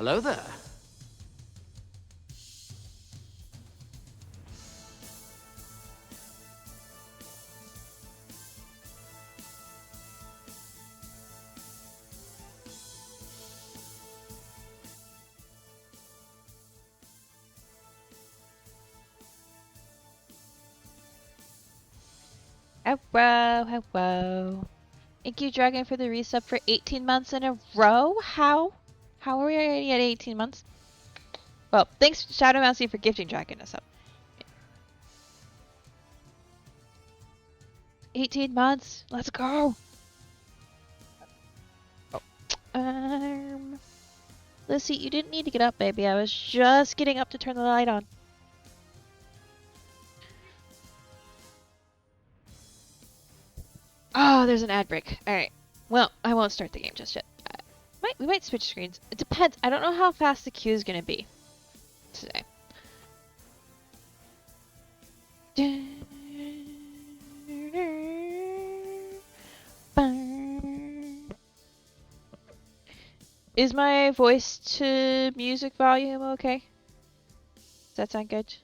Hello there. Hello, hello. Thank you, Dragon, for the resub for 18 months in a row. How? How are we already at 18 months? Well, thanks, Shadow Mousy, for gifting Dragon a sub. 18 months. Let's go. Lissy, you didn't need to get up, baby. I was just getting up to turn the light on. Oh, there's an ad break. Alright. Well, I won't start the game just yet. We might switch screens. It depends. I don't know how fast the queue is going to be today. Is my voice to music volume okay? Does that sound good?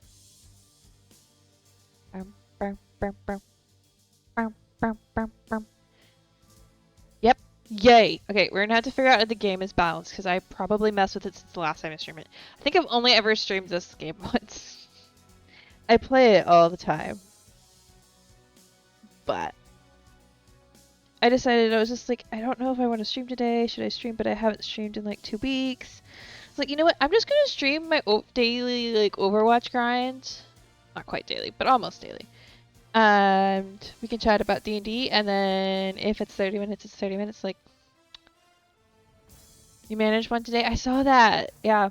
Yep. Yay. Okay, we're gonna have to figure out if the game is balanced because I probably messed with it since the last time I streamed it. I think I've only ever streamed this game once. I play it all the time. But I decided I was just like, I don't know if I want to stream today. Should I stream? But I haven't streamed in like 2 weeks. It's like, you know what? I'm just gonna stream my daily like Overwatch grind. Not quite daily, but almost daily. And we can chat about D&D, and then if it's 30 minutes, it's 30 minutes. Like, you managed one today? I saw that. Yeah.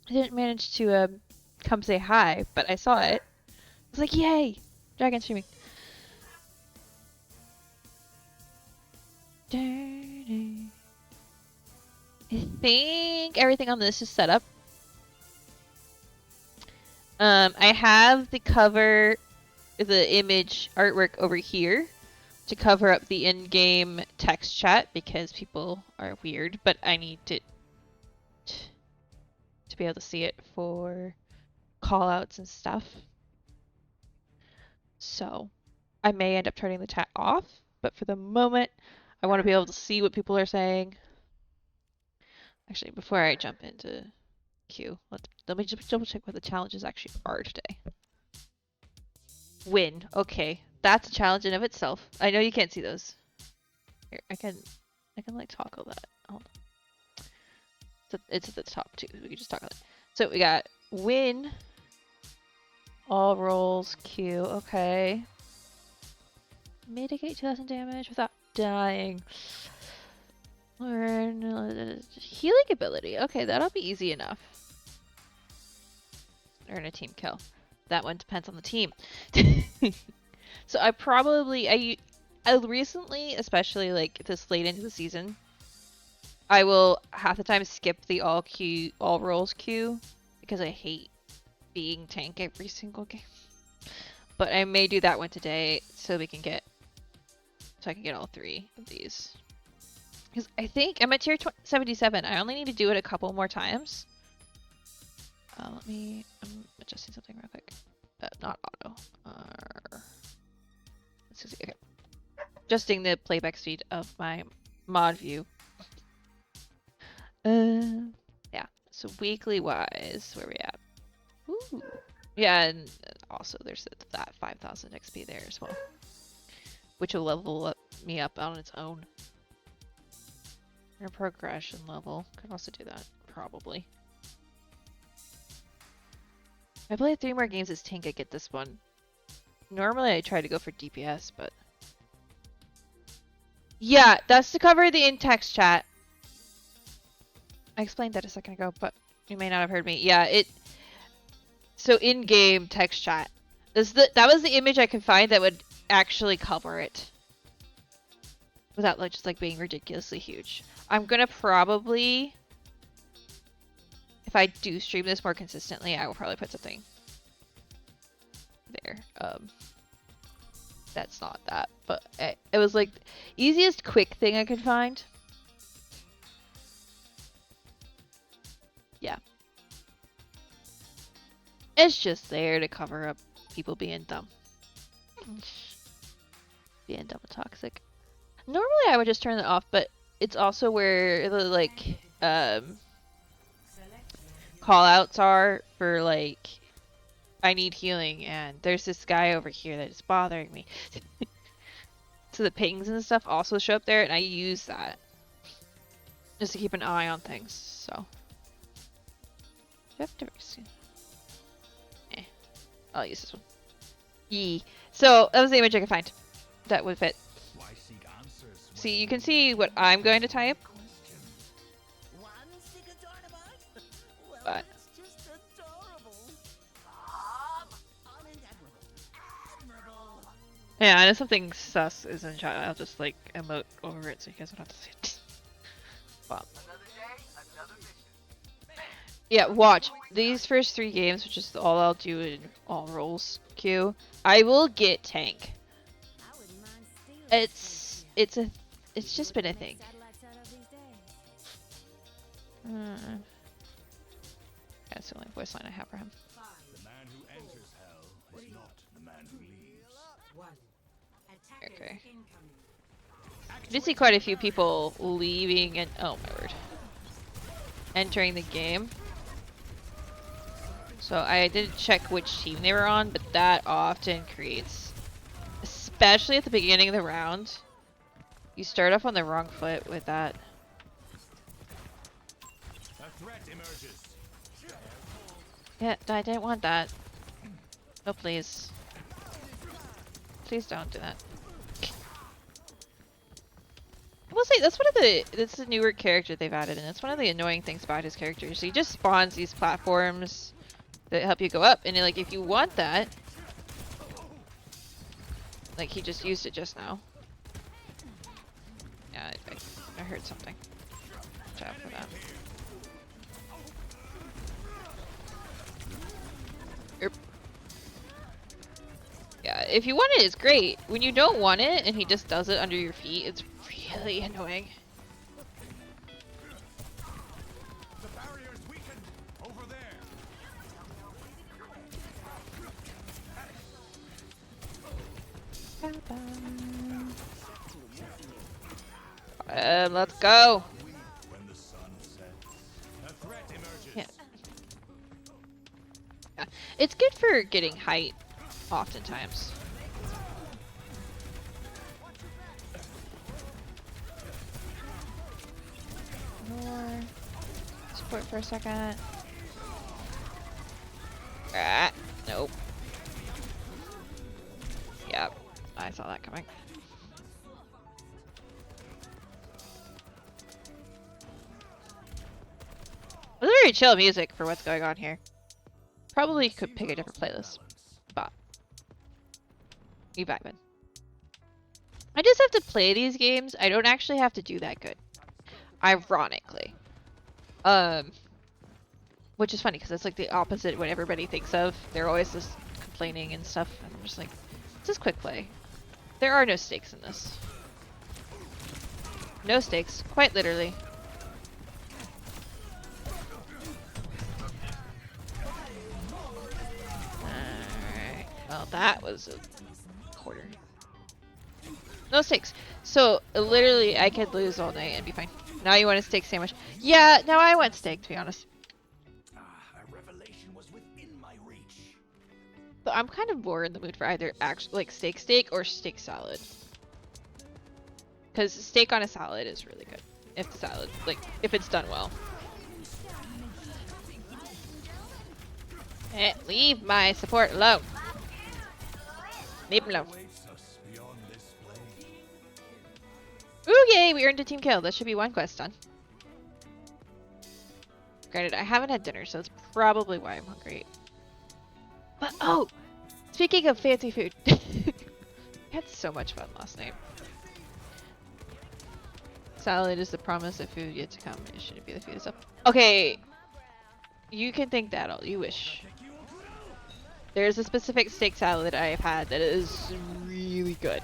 I didn't manage to come say hi, but I saw it. I was like, yay! Dragon streaming. I think everything on this is set up. I have the cover, the image artwork over here to cover up the in-game text chat because people are weird, but I need to be able to see it for callouts and stuff. So I may end up turning the chat off, but for the moment, I want to be able to see what people are saying. Actually, before I jump into queue, let me just double check what the challenges actually are today. Win. Okay, that's a challenge in of itself. I know you can't see those. Here, I can like toggle that. Hold on. It's at the top too. We can just toggle it. So we got win. All rolls Q. Okay. Mitigate 2,000 damage without dying. Learn healing ability. Okay, that'll be easy enough. Earn a team kill. That one depends on the team. So I recently, especially like this late into the season, I will half the time skip the all roles queue because I hate being tank every single game. But I may do that one today so I can get all 3 of these. Because I think I'm at tier 77. I only need to do it a couple more times. I'm adjusting something real quick. Not auto. Let's see. Okay. Adjusting the playback speed of my mod view. Yeah. So weekly wise, where we at? Ooh. Yeah, and also there's that 5,000 XP there as well, which will level me up on its own. Or progression level. Could also do that, probably. If I play 3 more games as tank, I get this one. Normally I try to go for DPS, but... Yeah, that's to cover the in-text chat. I explained that a second ago, but you may not have heard me. Yeah, So in-game text chat. That was the image I could find that would actually cover it. Without like just like being ridiculously huge. I'm gonna probably... If I do stream this more consistently, I will probably put something there. That's not that, but it was like easiest quick thing I could find. It's just there to cover up people being dumb. Being dumb and toxic. Normally I would just turn it off, but it's also where the like call outs are for like I need healing and there's this guy over here that is bothering me. So the pings and stuff also show up there and I use that just to keep an eye on things. So I'll use this one. Yee. So that was the image I could find that would fit. See, you can see what I'm going to type. But yeah, and if something sus is in chat, I'll just like emote over it so you guys don't have to see it. But yeah, watch these first 3 games, which is all I'll do in all roles queue. I will get tank. It's just been a thing. That's the only voice line I have for him. The man who enters hell is not the man who leaves. Okay. I did see quite a few people leaving and oh my word, entering the game. So I didn't check which team they were on, but that often creates, especially at the beginning of the round, you start off on the wrong foot with that. A threat emerges. Yeah, I didn't want that. Oh please. Please don't do that. I will say that's that's a newer character they've added, and it's one of the annoying things about his character. So he just spawns these platforms that help you go up, and like if you want that, like he just used it just now. Yeah, I heard something. Watch out for that. Erp. Yeah, if you want it, it's great. When you don't want it and he just does it under your feet, it's really annoying. The barrier's weakened over there. Let's go. Yeah. Yeah. It's good for getting height, oftentimes. More support for a second. Ah, nope. Yep, I saw that coming. It's very chill music for what's going on here. Probably could pick a different playlist, but you vibing. I just have to play these games. I don't actually have to do that good, ironically. Which is funny because it's like the opposite of what everybody thinks of. They're always just complaining and stuff, and I'm just like, it's just quick play. There are no stakes in this. No stakes, quite literally. Alright, well that was a quarter. No stakes. So literally I could lose all night and be fine. Now you want a steak sandwich? Yeah, no, I want steak to be honest. A revelation was within my reach. But I'm kind of more in the mood for either like steak or steak salad. Because steak on a salad is really good. If the salad, like, if it's done well. Leave my support alone. Leave him alone. Ooh, yay! We earned a team kill. That should be one quest done. Granted, I haven't had dinner, so that's probably why I'm hungry. But, oh! Speaking of fancy food. I had so much fun last night. Salad is the promise of food yet to come. It shouldn't be the food itself. Okay. You can think that all you wish. There's a specific steak salad I have had that is really good.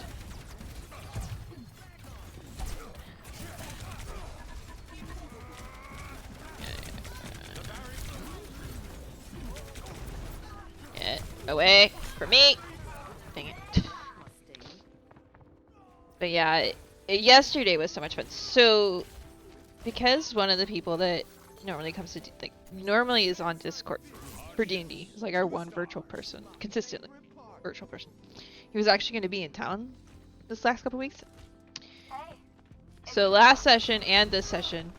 Away from me! Dang it. But yeah, yesterday was so much fun. So, because one of the people that normally comes to, like, normally is on Discord for D&D, is like our one virtual person, consistently virtual person. He was actually going to be in town this last couple weeks. So last session and this session,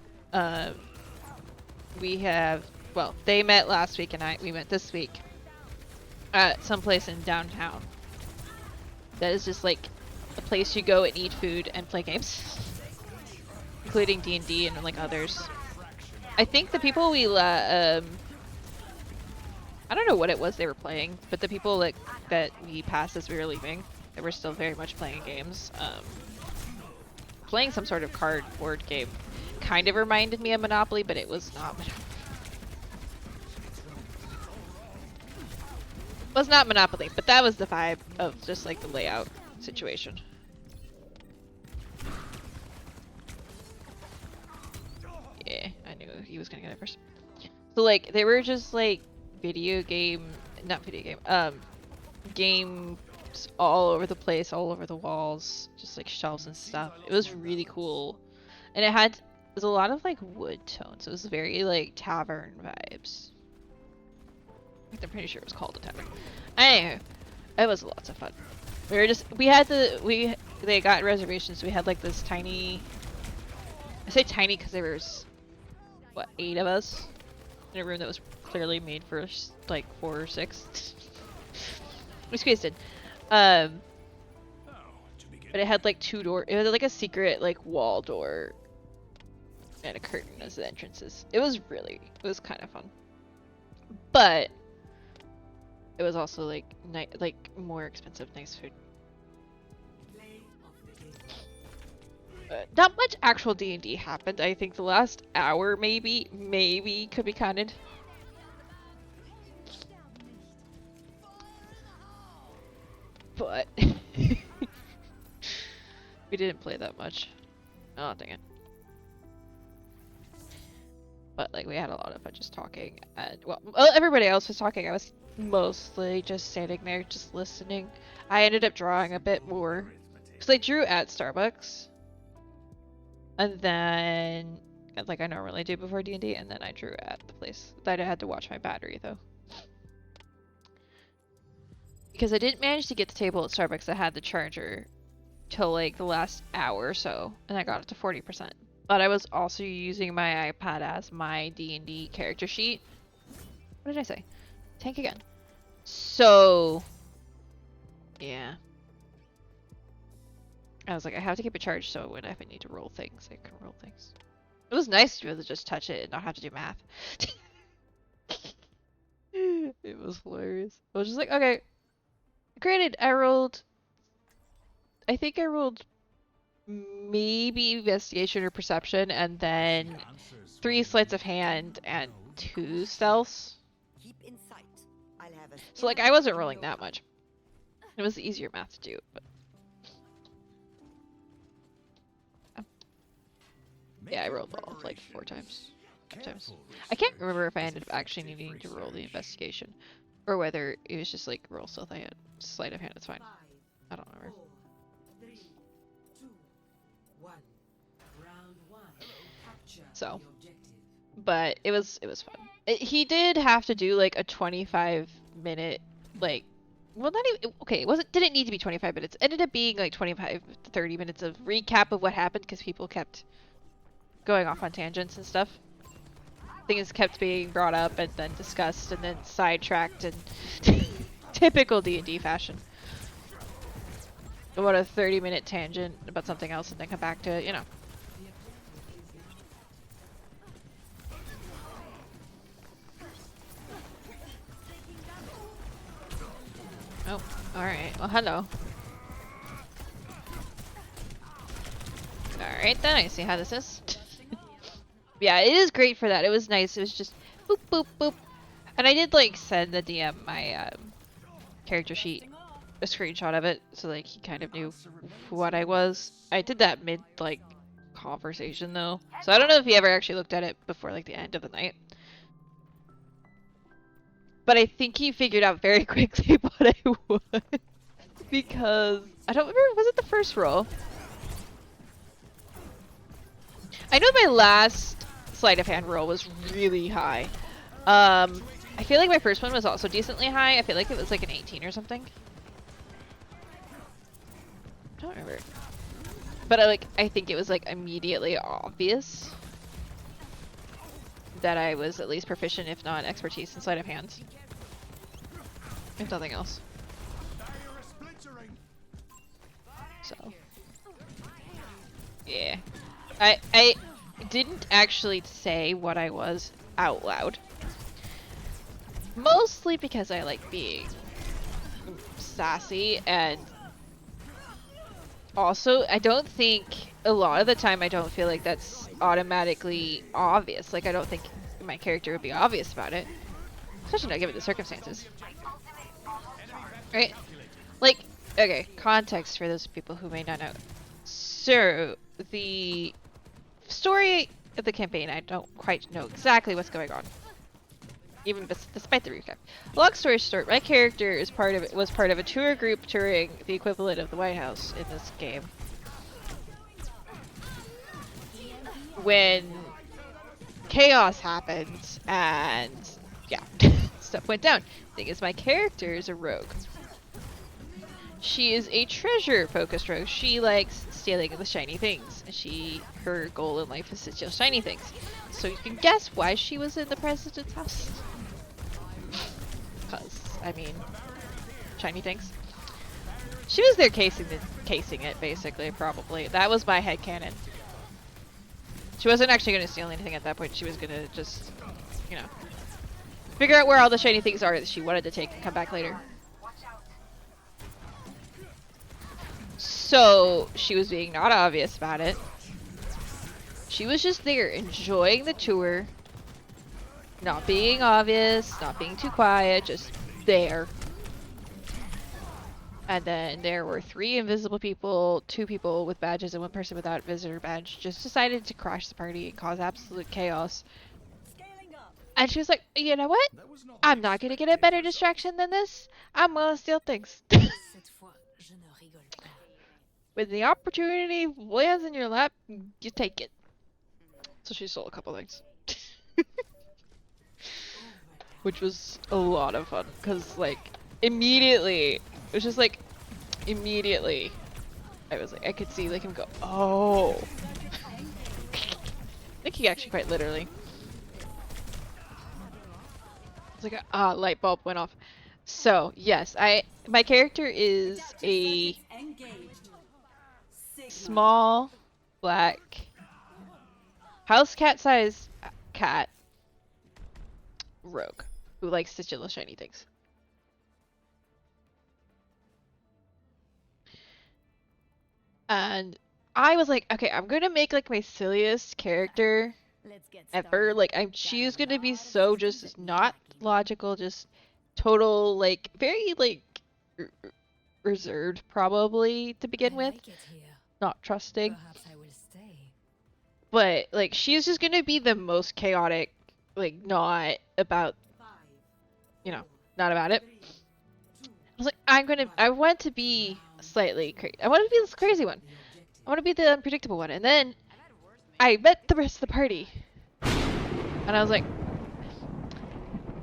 we have, well, they met last week and we met this week at some place in downtown. That is just like a place you go and eat food and play games, including D&D and like others. I think the people we I don't know what it was they were playing, but the people that we passed as we were leaving, they were still very much playing games. Playing some sort of cardboard game kind of reminded me of Monopoly, but it was not Monopoly. It was not Monopoly, but that was the vibe of just like the layout situation. Yeah, I knew he was gonna get it first. So like they were just like games all over the place, all over the walls, just like shelves and stuff. It was really cool. And it was a lot of like wood tones. It was very like tavern vibes. I'm pretty sure it was called a tavern. Anyway, it was lots of fun. They got reservations, so we had like this tiny, I say tiny because there was, what, 8 of us in a room that was clearly made for like 4 or 6. We squeezed in. But it had like 2 doors. It had like a secret like wall door and a curtain as the entrances. It was kind of fun. But it was also like more expensive, nice food. Not much actual D&D happened. I think the last hour maybe could be counted. But we didn't play that much. Oh, dang it. But like we had a lot of fun just talking, and well, everybody else was talking. I was mostly just standing there, just listening. I ended up drawing a bit more because I drew at Starbucks, and then like I normally do before D&D, and then I drew at the place that I had to watch my battery though, because I didn't manage to get the table at Starbucks that had the charger till like the last hour or so, and I got it to 40%. But I was also using my iPad as my D&D character sheet. What did I say? Tank again. So, yeah. I was like, I have to keep it charged so when if I need to roll things, I can roll things. It was nice to be able to just touch it and not have to do math. It was hilarious. I was just like, okay. Granted, I think I rolled maybe investigation or perception, and then 3 sleights of hand and 2 stealths. So like I wasn't rolling that much. It was easier math to do, but yeah, I rolled all like 4 times. 5 times. I can't remember if I ended up actually needing to roll the investigation, or whether it was just like roll stealth. I had sleight of hand. It's fine. I don't remember. So, but it was fun. He did have to do like a 25-minute like, well, not even, okay, didn't need to be 25 minutes. It ended up being like 25 to 30 minutes of recap of what happened because people kept going off on tangents and stuff. Things kept being brought up and then discussed and then sidetracked and typical D&D fashion. About a 30-minute tangent about something else and then come back to it, you know. Oh, alright. Well, hello. Alright then, I see how this is. Yeah, it is great for that. It was nice. It was just boop, boop, boop. And I did, like, send the DM my character sheet, a screenshot of it, so, like, he kind of knew what I was. I did that mid, like, conversation, though. So I don't know if he ever actually looked at it before, like, the end of the night. But I think he figured out very quickly what I would. Because, I don't remember, was it the first roll? I know my last sleight of hand roll was really high. I feel like my first one was also decently high. I feel like it was like an 18 or something. I don't remember. But I think it was like immediately obvious that I was at least proficient, if not expertise in sleight of hand. If nothing else. So. Yeah. I didn't actually say what I was out loud. Mostly because I like being sassy, and also I don't think a lot of the time I don't feel like that's automatically obvious. Like I don't think my character would be obvious about it. Especially not given the circumstances. Right? Like, okay, context for those people who may not know. So, the story of the campaign, I don't quite know exactly what's going on. Even despite the recap. Long story short, my character was part of a tour group touring the equivalent of the White House in this game. When chaos happened and yeah, stuff went down. Thing is, my character is a rogue. She is a treasure-focused rogue. She likes stealing the shiny things. Her goal in life is to steal shiny things. So you can guess why she was in the president's house. Because, I mean, shiny things. She was there casing it, basically, probably. That was my headcanon. She wasn't actually going to steal anything at that point. She was going to just, you know, figure out where all the shiny things are that she wanted to take and come back later. So, she was being not obvious about it. She was just there, enjoying the tour. Not being obvious, not being too quiet, just there. And then there were 3 invisible people, 2 people with badges, and 1 person without a visitor badge. Just decided to crash the party and cause absolute chaos. And she was like, you know what? I'm not gonna get a better distraction than this. I'm gonna steal things. When the opportunity lands in your lap, you take it. So she stole a couple things. Which was a lot of fun, because, like, immediately, it was just like, immediately, I was like, I could see, like, him go, oh. I think he actually quite literally. It's like a light bulb went off. So, yes, my character is a small, black, house cat sized cat rogue who likes to steal shiny things. And I was like, okay, I'm gonna make like my silliest character ever. Like, she's gonna be so just not logical, just total, like, very like reserved probably to begin with, not trusting. But like, she's just gonna be the most chaotic, like, not about, you know, not about it. I was like, I want to be slightly crazy. I want to be this crazy one. I want to be the unpredictable one. And then I met the rest of the party. And I was like,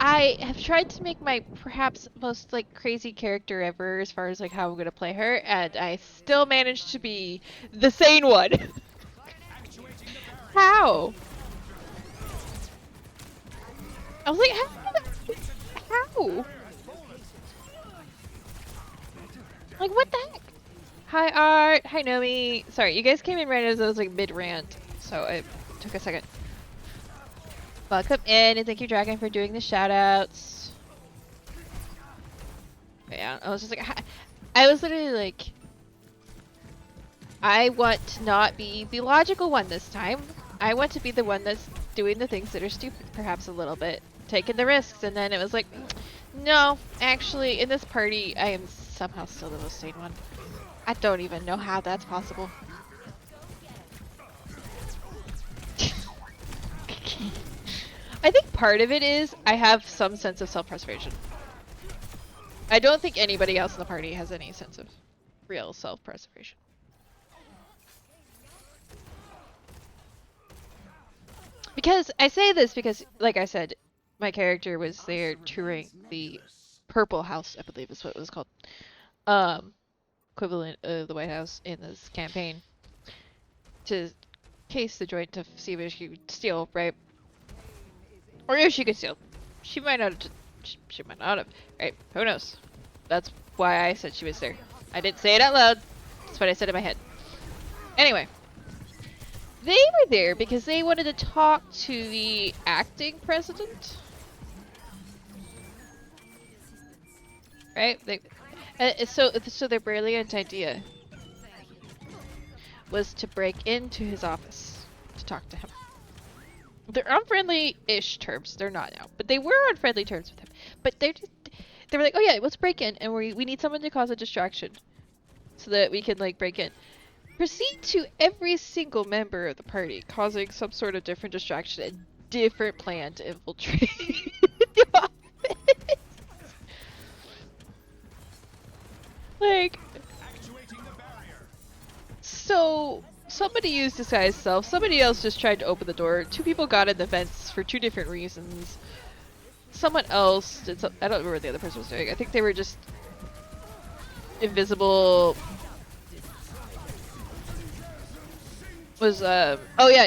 I have tried to make my perhaps most like crazy character ever as far as like how I'm going to play her. And I still managed to be the sane one. How? I was like, how? Like, what the heck? Hi, Art. Hi, Nomi. Sorry, you guys came in right as I was, like, mid-rant, so it took a second. Welcome in, and thank you, Dragon, for doing the shoutouts. Yeah, I was just like, I was literally like, I want to not be the logical one this time. I want to be the one that's doing the things that are stupid, perhaps a little bit. Taking the risks, and then it was like, no, actually, in this party, I am somehow still the most sane one. I don't even know how that's possible. I think part of it is I have some sense of self-preservation. I don't think anybody else in the party has any sense of real self-preservation. Because I say this because, like I said, my character was there touring the Purple House, I believe is what it was called. Equivalent of the White House in this campaign. To case the joint to see if she could steal, right? Or if she could steal. She might not have. She might not have. Right? Who knows? That's why I said she was there. I didn't say it out loud. That's what I said in my head. Anyway. They were there because they wanted to talk to the acting president. Right? So their brilliant idea was to break into his office to talk to him. They're on friendly-ish terms. They're not now, but they were on friendly terms with him. But they were like, oh yeah, let's break in, and we need someone to cause a distraction, so that we can like break in. Proceed to every single member of the party, causing some sort of different distraction and different plan to infiltrate the office. Like, so somebody used disguise self, somebody else just tried to open the door, 2 people got in the vents for 2 different reasons. Someone else did I don't remember what the other person was doing. I think they were just invisible. Was oh yeah,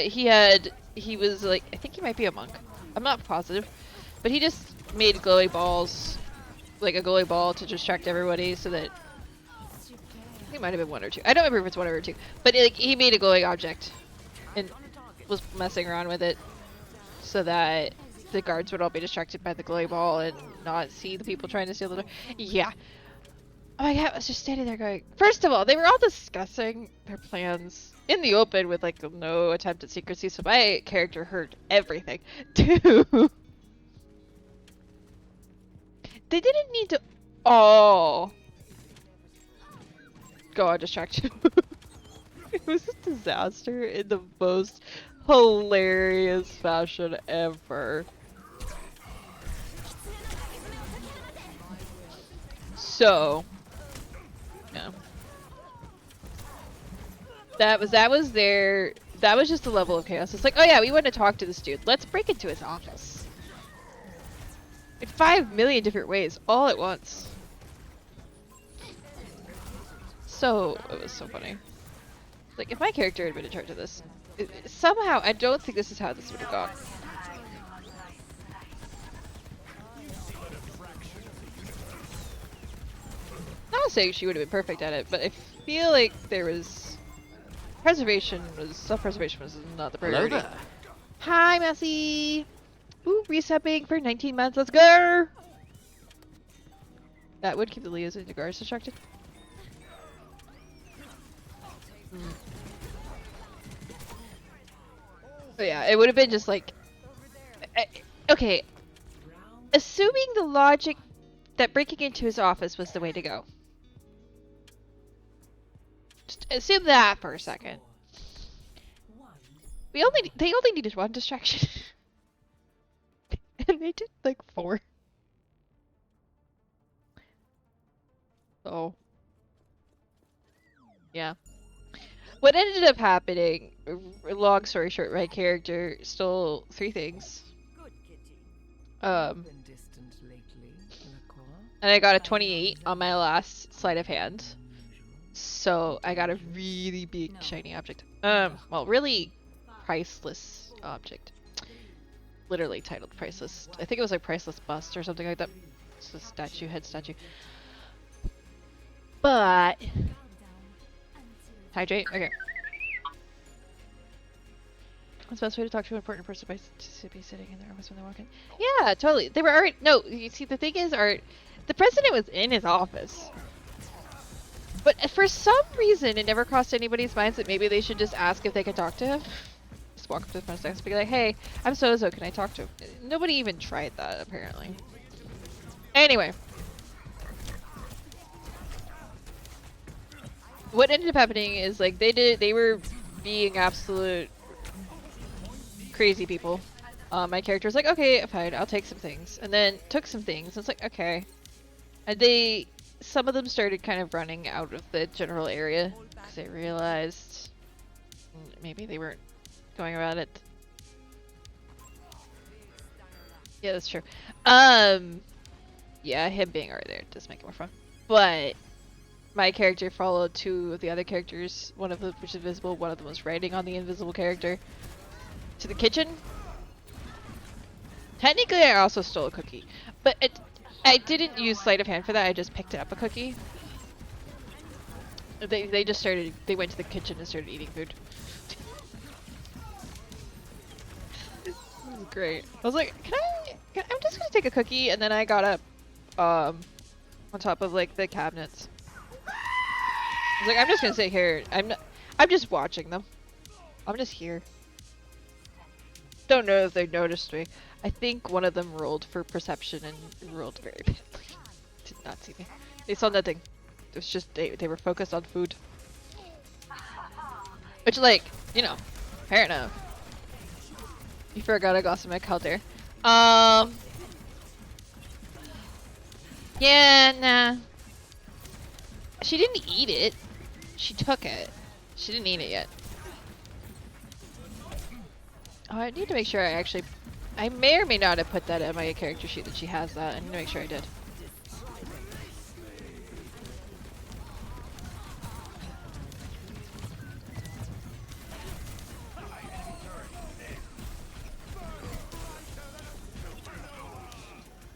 he was like, I think he might be a monk. I'm not positive. But he just made glowing balls, like a glowing ball to distract everybody so that he might have been 1 or 2. I don't remember if it's 1 or 2. But like he made a glowing object and was messing around with it so that the guards would all be distracted by the glowing ball and not see the people trying to steal the door. Yeah. Oh my god, I was just standing there going, first of all, they were all discussing their plans in the open with like no attempt at secrecy, so my character heard everything. 2, they didn't need to all go on distraction. It was a disaster in the most hilarious fashion ever. So, yeah. That was just the level of chaos. It's like, oh yeah, we want to talk to this dude. Let's break into his office. In 5 million different ways, all at once. So, it was so funny. Like, if my character had been in charge of this, somehow, I don't think this is how this would have gone. Not saying she would have been perfect at it, but I feel like there was self-preservation was not the priority. Hello there. Hi, Messi! Ooh, resetting for 19 months, let's go! That would keep the Leos and the guards distracted. But yeah, it would have been just like... okay. Assuming the logic that breaking into his office was the way to go. Just assume that for a second. They only needed 1 distraction. And they did like 4. Oh. Yeah. What ended up happening, long story short, my character stole 3 things. And I got a 28 on my last sleight of hand. So I got a really big shiny object. Well, really priceless object. Literally titled priceless. I think it was like priceless bust or something like that. It's a statue, head statue. But hydrate? Okay. What's the best way to talk to an important person by be sitting in their office when they walk in? Yeah, totally. They were already. No, you see, the thing is, Art, the president was in his office. But for some reason, it never crossed anybody's minds that maybe they should just ask if they could talk to him. Just walk up to the front desk and be like, hey, I'm so-so, can I talk to him? Nobody even tried that, apparently. Anyway. What ended up happening is, like, they were being absolute crazy people. My character was like, okay, fine, I'll take some things, and then took some things. And it's like, okay, and some of them started kind of running out of the general area because they realized maybe they weren't going about it. Yeah, that's true. Yeah, him being right there does make it more fun. But my character followed two of the other characters, one of them was invisible, one of them was riding on the invisible character, to the kitchen. Technically, I also stole a cookie, but I didn't use sleight of hand for that, I just picked up a cookie. They went to the kitchen and started eating food. This is great. I was like, I'm just gonna take a cookie, and then I got up, on top of like the cabinets. I was like, I'm just gonna sit here. I'm just watching them. I'm just here. Don't know if they noticed me. I think one of them rolled for perception and rolled very badly. Did not see me. They saw nothing. It was just they were focused on food. Which, like, you know, fair enough. You forgot I got some egg out there. Yeah, nah. She didn't eat it. She took it. She didn't eat it yet. Oh, I need to make sure I may or may not have put that in my character sheet that she has that. I need to make sure I did.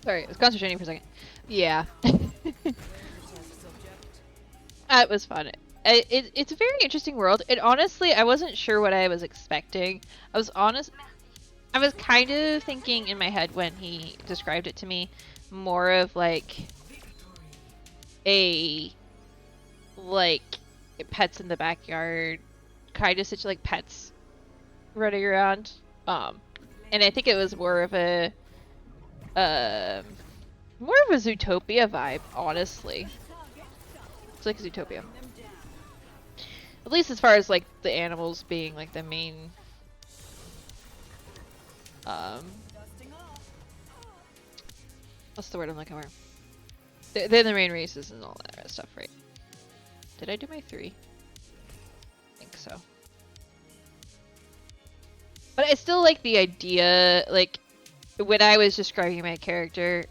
Sorry, I was concentrating for a second. Yeah. It was fun. It's a very interesting world. And honestly, I wasn't sure what I was expecting. I was kind of thinking in my head when he described it to me, more of like pets in the backyard, kind of such like pets running around. And I think it was more of a Zootopia vibe, honestly. It's like Zootopia. At least as far as like the animals being like the main what's the word I'm looking for? They're the main races and all that stuff, right? Did I do my 3? I think so. But I still like the idea, like, when I was describing my character,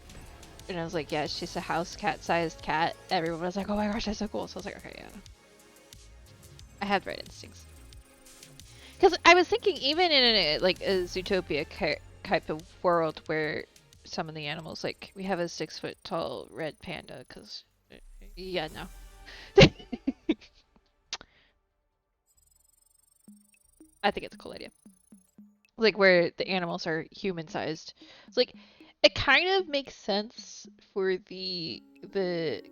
and I was like, yeah, it's just a house cat-sized cat, everyone was like, oh my gosh, that's so cool. So I was like, okay, yeah. I have the right instincts. Because I was thinking, even in a Zootopia type of world where some of the animals, like, we have a 6-foot-tall red panda, because, yeah, no. I think it's a cool idea. Like, where the animals are human-sized. It's like, it kind of makes sense for the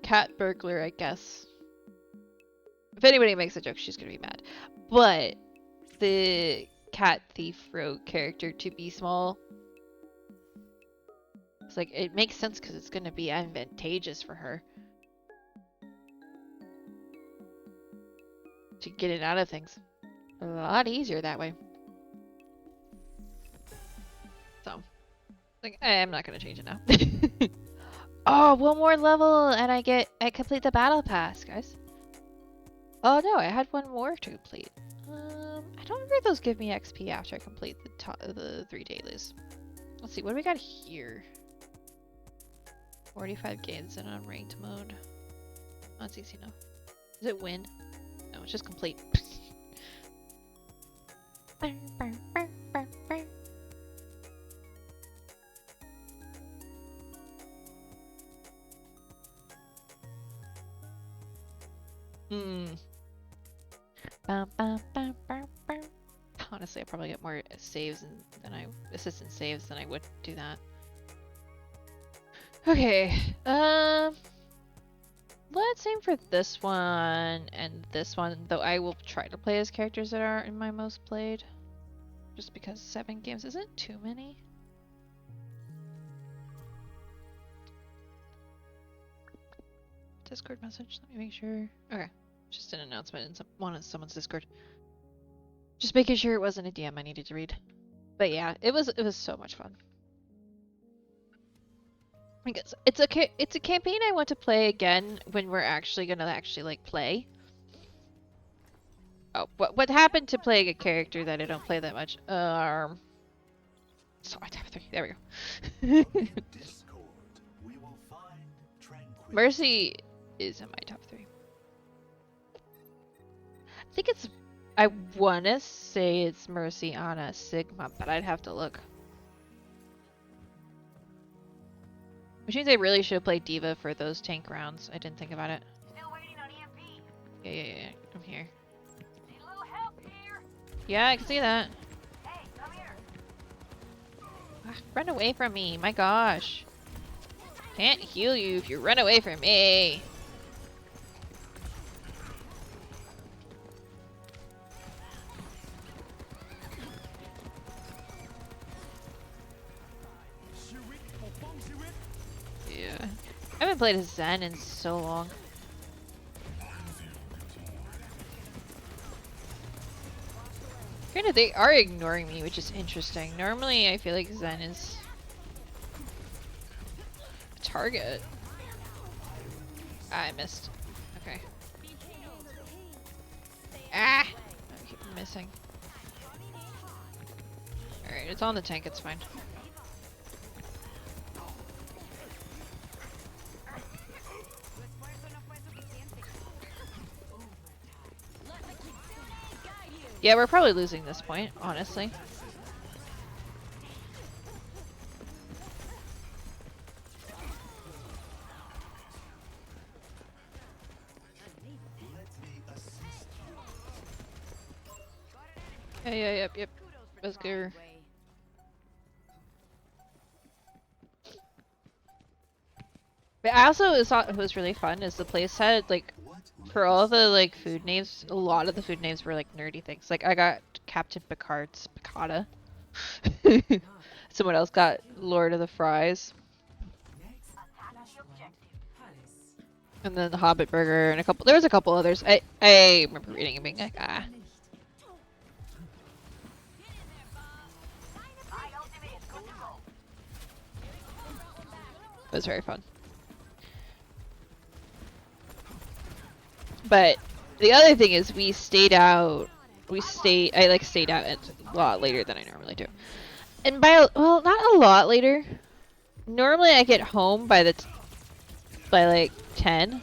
cat burglar, I guess. If anybody makes a joke, she's gonna be mad. But the cat thief rogue character to be small, it's like, it makes sense because it's gonna be advantageous for her to get it out of things. A lot easier that way. So, like, I'm not gonna change it now. Oh, one more level and I complete the battle pass, guys. Oh no, I had one more to complete. I don't remember if those give me XP after I complete the 3 dailies. Let's see, what do we got here? 45 gains in unranked mode. Oh, that's easy enough. Is it win? No, it's just complete. Honestly, I probably get more assistant saves than I would do that. Okay, let's aim for this one and this one, though I will try to play as characters that are in my most played. Just because 7 games isn't too many. Discord message, let me make sure. Okay, just an announcement in someone's Discord. Just making sure it wasn't a DM I needed to read. But yeah, it was so much fun. I guess it's a campaign I want to play again when we're actually gonna like play. Oh, what happened to playing a character that I don't play that much? So I top 3. There we go. Mercy is in my top 3. I think it's. I wanna say it's Mercy, Ana, Sigma, but I'd have to look. Which means I really should play Diva for those tank rounds. I didn't think about it. Still waiting on EMP. Yeah. I'm here. Need a little help here. Yeah, I can see that. Hey, come here. Run away from me, my gosh. Can't heal you if you run away from me. Yeah. I haven't played as Zen in so long. Granted, they are ignoring me, which is interesting. Normally, I feel like Zen is a target. I missed. Okay. Ah! I keep missing. Alright, it's on the tank, it's fine. Yeah, we're probably losing this point, honestly. Yeah, yep. Let's go. But I also thought it was really fun is the place had like for all the like food names, a lot of the food names were like nerdy things. Like I got Captain Picard's Picada. Someone else got Lord of the Fries. And then the Hobbit Burger and there was a couple others. I remember reading and being like, ah. It was very fun. But the other thing is I stayed out a lot later than I normally do. And well, not a lot later. Normally I get home by like 10.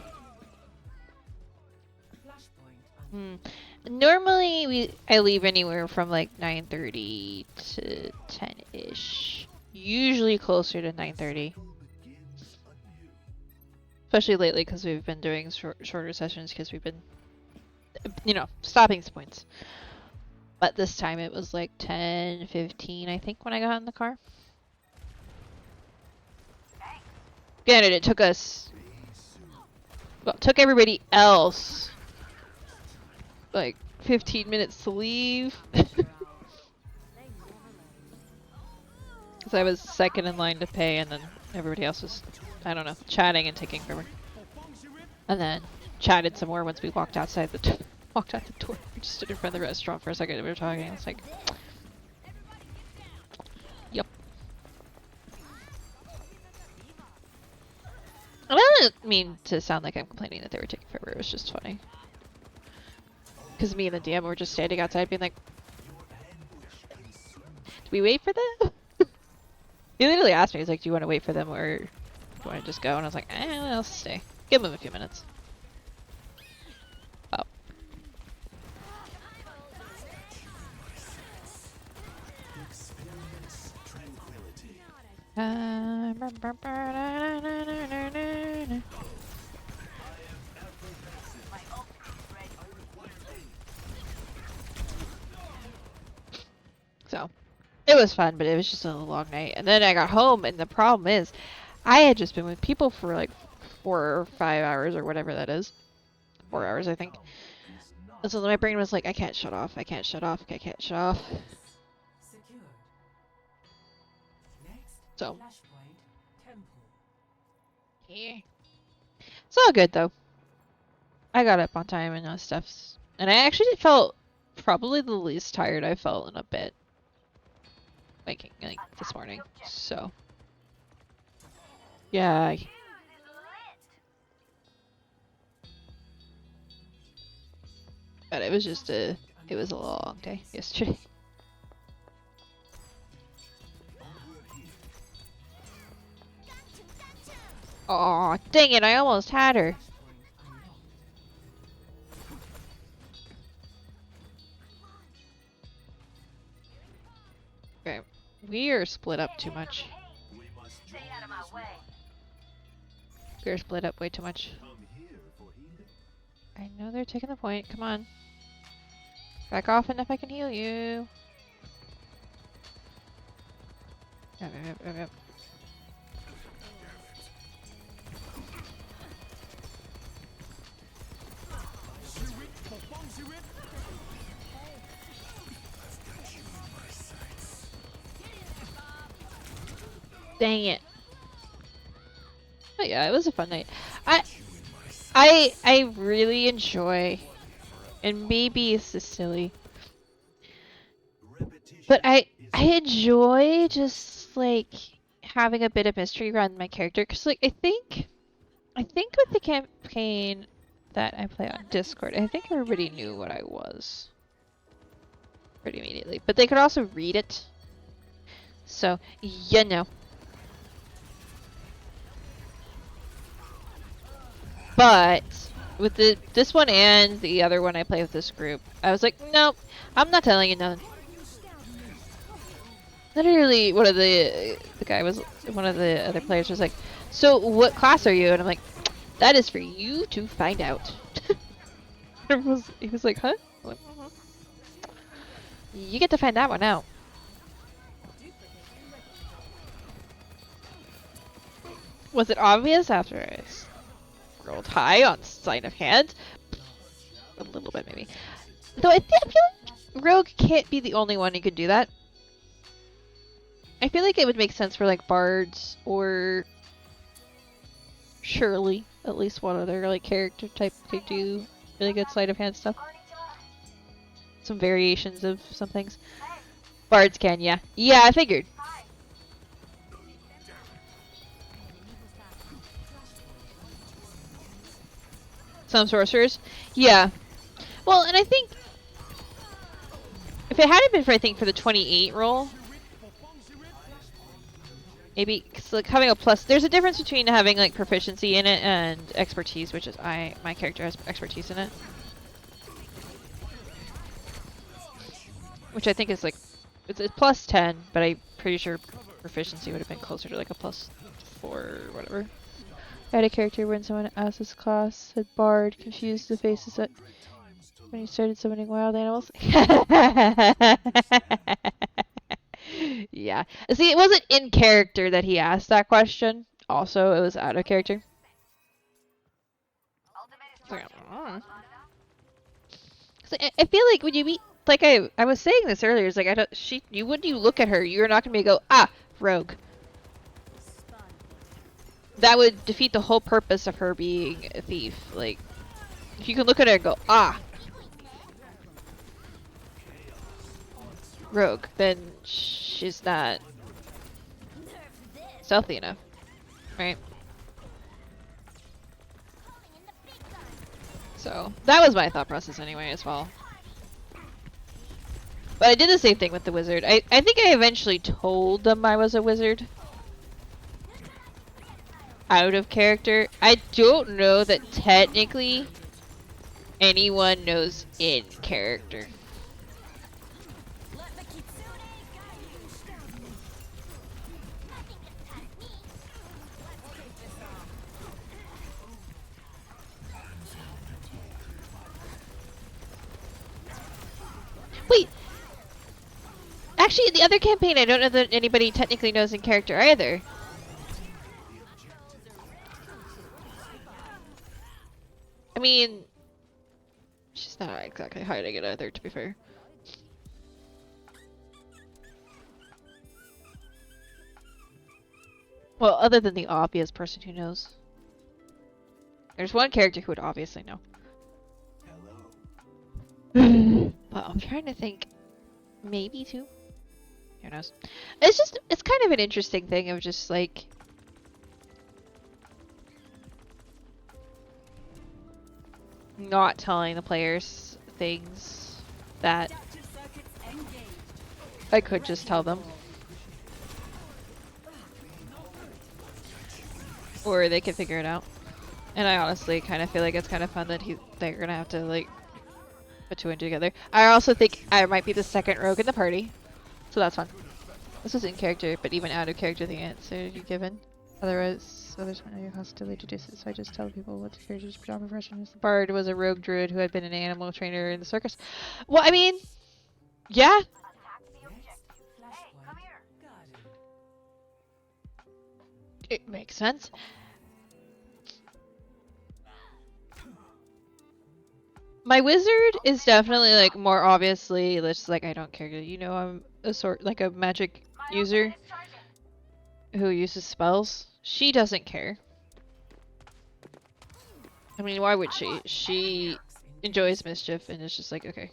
Normally I leave anywhere from like 9:30 to 10-ish. Usually closer to 9:30. Especially lately because we've been doing shorter sessions because we've been, stopping points. But this time it was like 10:15, I think, when I got in the car. Granted, it took took everybody else like 15 minutes to leave. Because I was second in line to pay, and then everybody else was, I don't know, chatting and taking forever. And then chatted some more once we walked outside walked out the door. We just stood in front of the restaurant for a second and we were talking. It's like, yep. And I don't mean to sound like I'm complaining that they were taking forever. It was just funny. Because me and the DM were just standing outside being like, do we wait for them? He literally asked me, he's like, do you want to wait for them or do you want to just go? And I was like, I'll stay. Give them a few minutes. Oh. So, it was fun, but it was just a long night. And then I got home, and the problem is, I had just been with people for like 4 or 5 hours or whatever that is. 4 hours, I think. And so my brain was like, I can't shut off. So. Yeah. It's all good, though. I got up on time and stuff. And I actually felt probably the least tired I felt in a bit. like this morning. So yeah. Fuse is lit. But it was a long day yesterday. Aw, dang it, I almost had her. Okay, we are split up too much. Stay out of my way. We are split up way too much. I know they're taking the point, come on. Back off and if I can heal you. Yep. Dang it. But yeah, it was a fun night. I really enjoy, and maybe it's just silly, but I enjoy just like having a bit of mystery around my character, because like I think with the campaign that I play on Discord, I think everybody knew what I was pretty immediately, but they could also read it, so you know. But with this one and the other one I play with this group, I was like, nope, I'm not telling you nothing. Literally, one of the other players was like, so what class are you? And I'm like, that is for you to find out. He was like, huh? I'm like, "Mhm. You get to find that one out. Was it obvious after I rolled high on sleight of hand? A little bit, maybe. Though I feel like Rogue can't be the only one who could do that. I feel like it would make sense for like bards or Shirley, at least one other like character type could do really good sleight of hand stuff. Some variations of some things. Bards can, yeah. Yeah, I figured. Some sorcerers. Yeah. Well, and I think if it hadn't been for, I think, for the 28 roll, maybe, cause like having a plus, there's a difference between having like proficiency in it and expertise, which is my character has expertise in it. Which I think is like, it's plus 10, but I'm pretty sure proficiency would have been closer to like a plus 4 or whatever. I had a character when someone asked his class, said Bard, confused the faces at when he started summoning wild animals. Yeah. See, it wasn't in character that he asked that question. Also, it was out of character. So I feel like when you meet, like I was saying this earlier, it's like when you look at her, you're not gonna be go, ah, rogue. That would defeat the whole purpose of her being a thief. Like, if you can look at her and go, ah, rogue, then she's not stealthy enough, right? So that was my thought process anyway as well. But I did the same thing with the wizard. I think I eventually told them I was a wizard. Out of character. I don't know that technically anyone knows in character. Wait! Actually, the other campaign, I don't know that anybody technically knows in character either. I mean, she's not exactly hiding it either, to be fair. Well, other than the obvious person who knows. There's one character who would obviously know. But I'm trying to think. Maybe two? Who knows? It's kind of an interesting thing of just like not telling the players things that I could just tell them. Or they can figure it out. And I honestly kind of feel like it's kind of fun that they're gonna have to like put two and two together. I also think I might be the second rogue in the party, so that's fun. This was in character, but even out of character, the answer you given. Otherwise, others might know your hostility to do so. So I just tell people what the character's predominant profession is. The bard was a rogue druid who had been an animal trainer in the circus. Well, I mean, yeah. It makes sense. My wizard is definitely like more obviously just like I don't care. You know, I'm a magic user who uses spells. She doesn't care. I mean, why would she? She enjoys mischief and is just like, okay.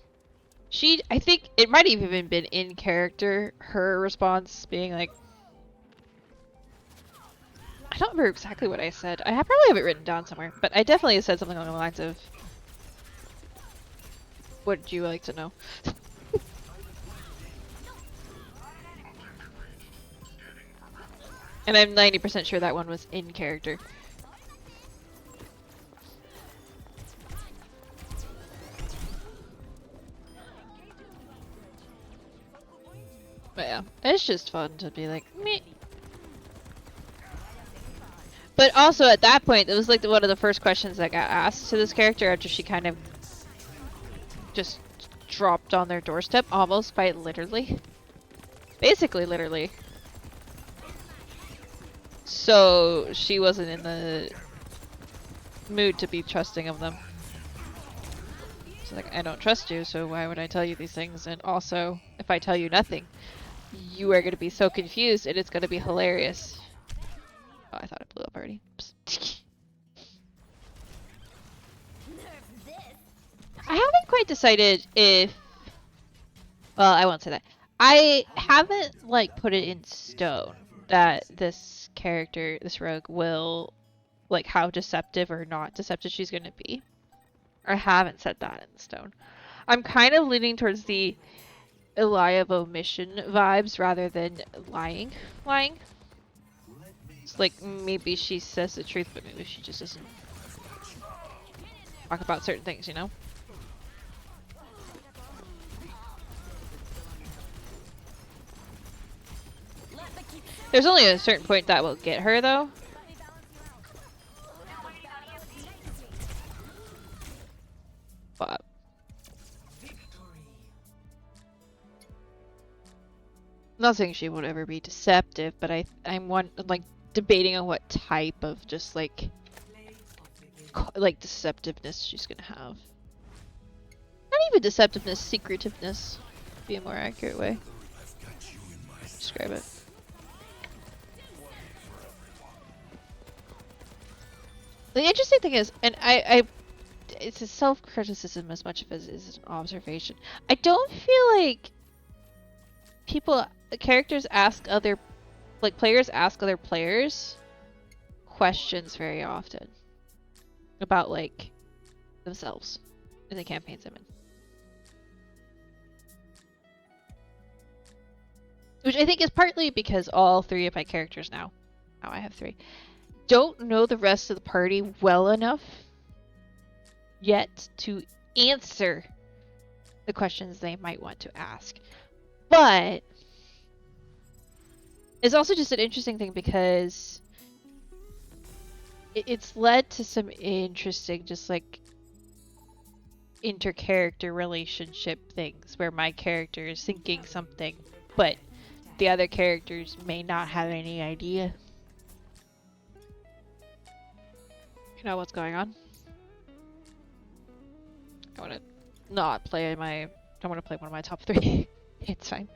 I think it might have even been in character, her response being like, I don't remember exactly what I said. I probably have it written down somewhere, but I definitely said something along the lines of, what would you like to know? And I'm 90% sure that one was in character. But yeah, it's just fun to be like, meh. But also at that point, it was like one of the first questions that got asked to this character after she kind of just dropped on their doorstep, almost by literally. Basically, literally. So she wasn't in the mood to be trusting of them. She's like, I don't trust you, so why would I tell you these things? And also, if I tell you nothing, you are going to be so confused and it's going to be hilarious. Oh, I thought it blew up already. I haven't quite decided if... Well, I won't say that. I haven't, like, put it in stone that this character, this rogue, will... Like, how deceptive or not deceptive she's gonna be. I haven't set that in stone. I'm kind of leaning towards the lie of omission vibes rather than lying. It's like, maybe she says the truth, but maybe she just doesn't talk about certain things, you know? There's only a certain point that will get her, though. But not saying she would ever be deceptive, but I'm like debating on what type of just like deceptiveness she's gonna have. Not even deceptiveness, secretiveness would be a more accurate way to describe it. The interesting thing is, and it's a self-criticism as much as it is an observation. I don't feel like players ask other players questions very often about like themselves in the campaigns I'm in. Which I think is partly because all three of my characters now I have three, don't know the rest of the party well enough yet to answer the questions they might want to ask. But it's also just an interesting thing because it's led to some interesting just like inter-character relationship things where my character is thinking something but the other characters may not have any idea. You know what's going on? I want to not play I don't want to play one of my top three. It's fine.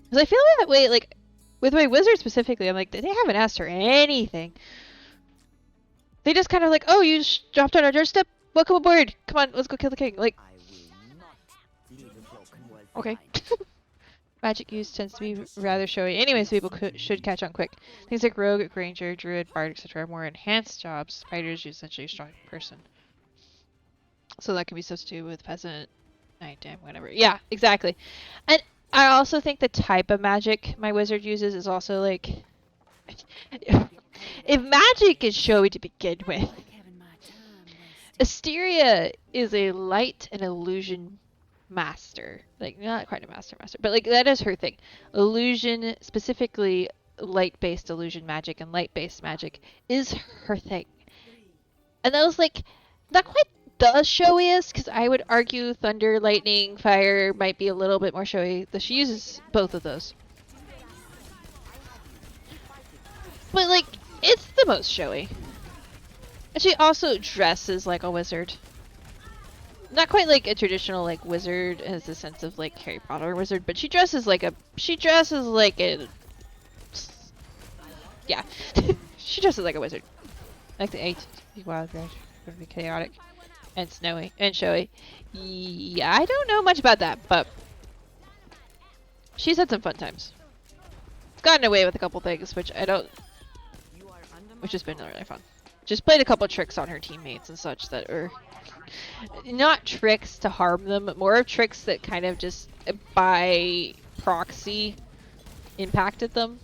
Because I feel that way, like, with my wizard specifically, I'm like, they haven't asked her anything. They just kind of like, oh, you dropped on our doorstep? Welcome aboard. Come on, let's go kill the king. Like, okay. magic use tends to be rather showy. Anyways, people should catch on quick. Things like rogue, ranger, druid, bard, etc. are more enhanced jobs. Fighters use essentially a strong person. So that can be substituted with peasant, knight, damn, whatever. Yeah, exactly. And I also think the type of magic my wizard uses is also like... if magic is showy to begin with, Asteria is a light and illusion master. Like, not quite a master, but like that is her thing. Illusion, specifically light-based illusion magic and light-based magic is her thing. And that was like, not quite the showiest, because I would argue thunder, lightning, fire might be a little bit more showy. That she uses both of those. But like, it's the most showy. And she also dresses like a wizard. Not quite like a traditional like wizard as the sense of like Harry Potter wizard, but she dresses like a yeah. She dresses like a wizard. Like the 8 wild range would be chaotic and snowy and showy. Yeah, I don't know much about that, but she's had some fun times. It's gotten away with a couple things, which has been really fun. Just played a couple tricks on her teammates and such that are not tricks to harm them, but more tricks that kind of just by proxy impacted them.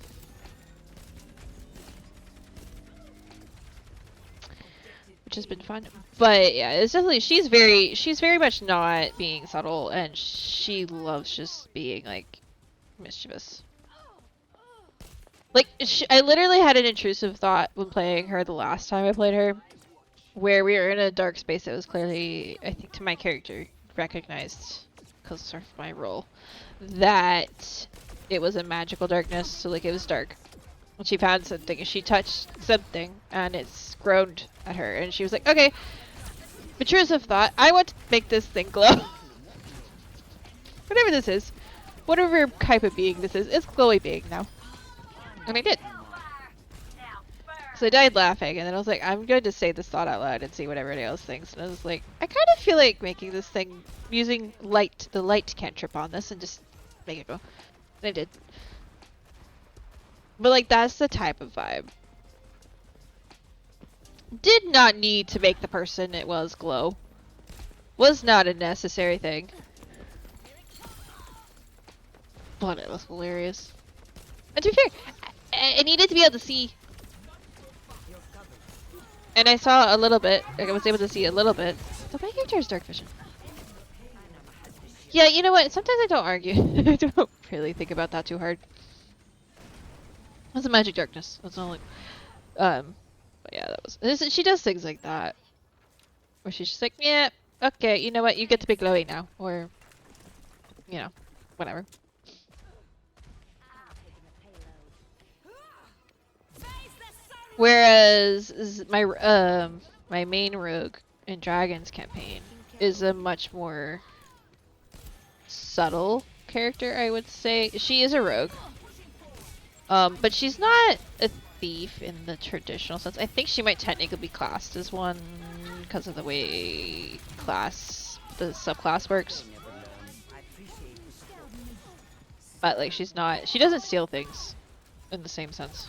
Which has been fun. But yeah, it's definitely she's very much not being subtle, and she loves just being like mischievous. Like I literally had an intrusive thought when playing her the last time I played her, where we were in a dark space that was clearly, I think, to my character recognized, because it's sort of my role, that it was a magical darkness, so like it was dark. And she found something, and she touched something, and it's groaned at her, and she was like, okay, intrusive thought, I want to make this thing glow. Whatever this is, whatever type of being this is, it's glowy being now. And I did. So I died laughing, and then I was like, I'm going to say this thought out loud and see what everybody else thinks. And I was like, I kind of feel like making this thing, using the light cantrip on this, and just make it go. And I did. But like, that's the type of vibe. Did not need to make the person it was glow. Was not a necessary thing. But it was hilarious. And to be fair, I needed to be able to see. And I saw a little bit. Like, I was able to see a little bit. So my character has dark vision. Yeah, you know what? Sometimes I don't argue. I don't really think about that too hard. That's a magic darkness. That's not like, but yeah, that was. She does things like that, where she's just like, yeah, okay, you know what? You get to be glowy now, or, you know, whatever. Whereas my main rogue in Dragon's campaign is a much more subtle character, I would say. She is a rogue. But she's not a thief in the traditional sense. I think she might technically be classed as one because of the way the subclass works. But like, she doesn't steal things in the same sense.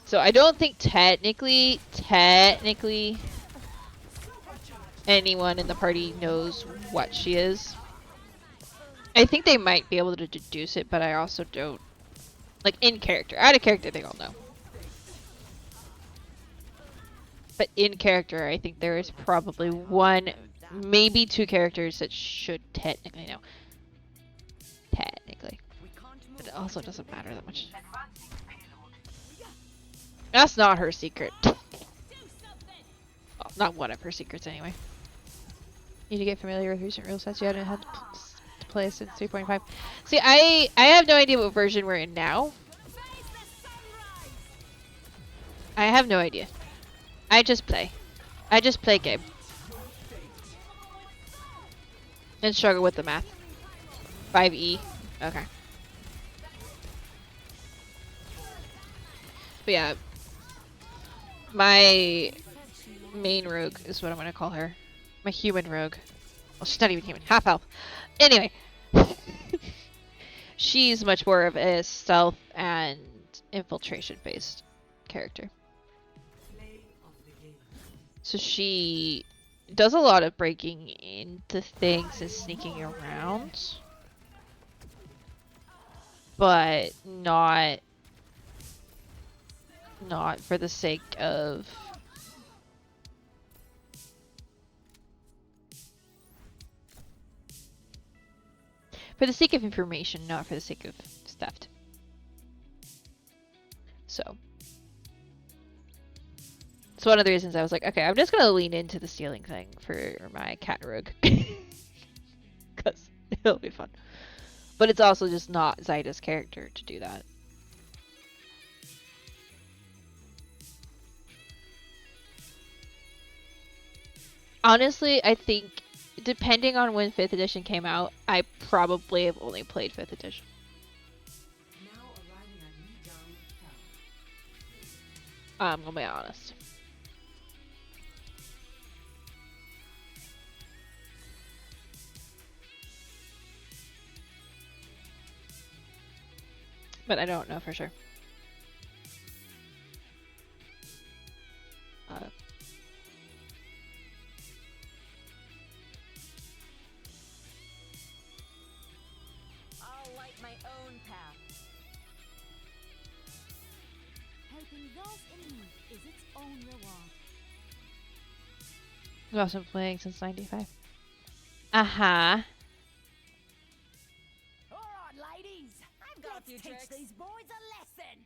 So I don't think technically anyone in the party knows what she is. I think they might be able to deduce it, but I also don't. Like, in character. Out of character, they all know. But in character, I think there is probably one, maybe two characters that should technically know. Technically. But it also doesn't matter that much. That's not her secret. Well, not one of her secrets, anyway. Need to get familiar with recent rule sets. You haven't had to play since 3.5. See, I have no idea what version we're in now. I have no idea. I just play. I just play game. And struggle with the math. 5E. Okay. But yeah. main rogue is what I'm gonna call her. My human rogue. Well, she's not even human. Half elf. Anyway. She's much more of a stealth and infiltration based character. So she does a lot of breaking into things and sneaking around. But not for the sake of information, not for the sake of theft. So it's one of the reasons I was like, okay, I'm just gonna lean into the stealing thing for my cat rogue. Because it'll be fun. But it's also just not Zyda's character to do that. Honestly, I think, depending on when 5th edition came out, I probably have only played 5th edition. I'm gonna be honest. But I don't know for sure. I'll light my own path. Helping those in need is its own reward. I've also been playing since 95. Uh-huh. Alright, ladies. I've got a few Let's tricks. teach these boys a lesson.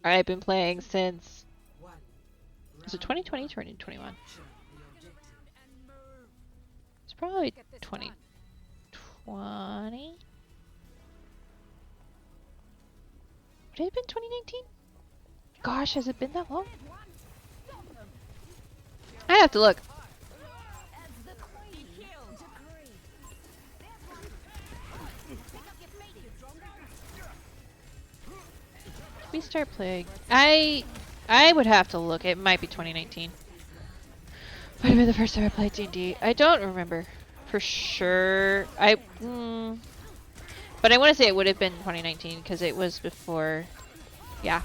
I've been playing since, was it 2020 or 2021? It's probably 2020. Would it have been 2019? Gosh, has it been that long? I have to look. We start playing. I would have to look. It might be 2019. Might have been the first time I played D&D. I don't remember for sure. But I want to say it would have been 2019 because it was before. Yeah,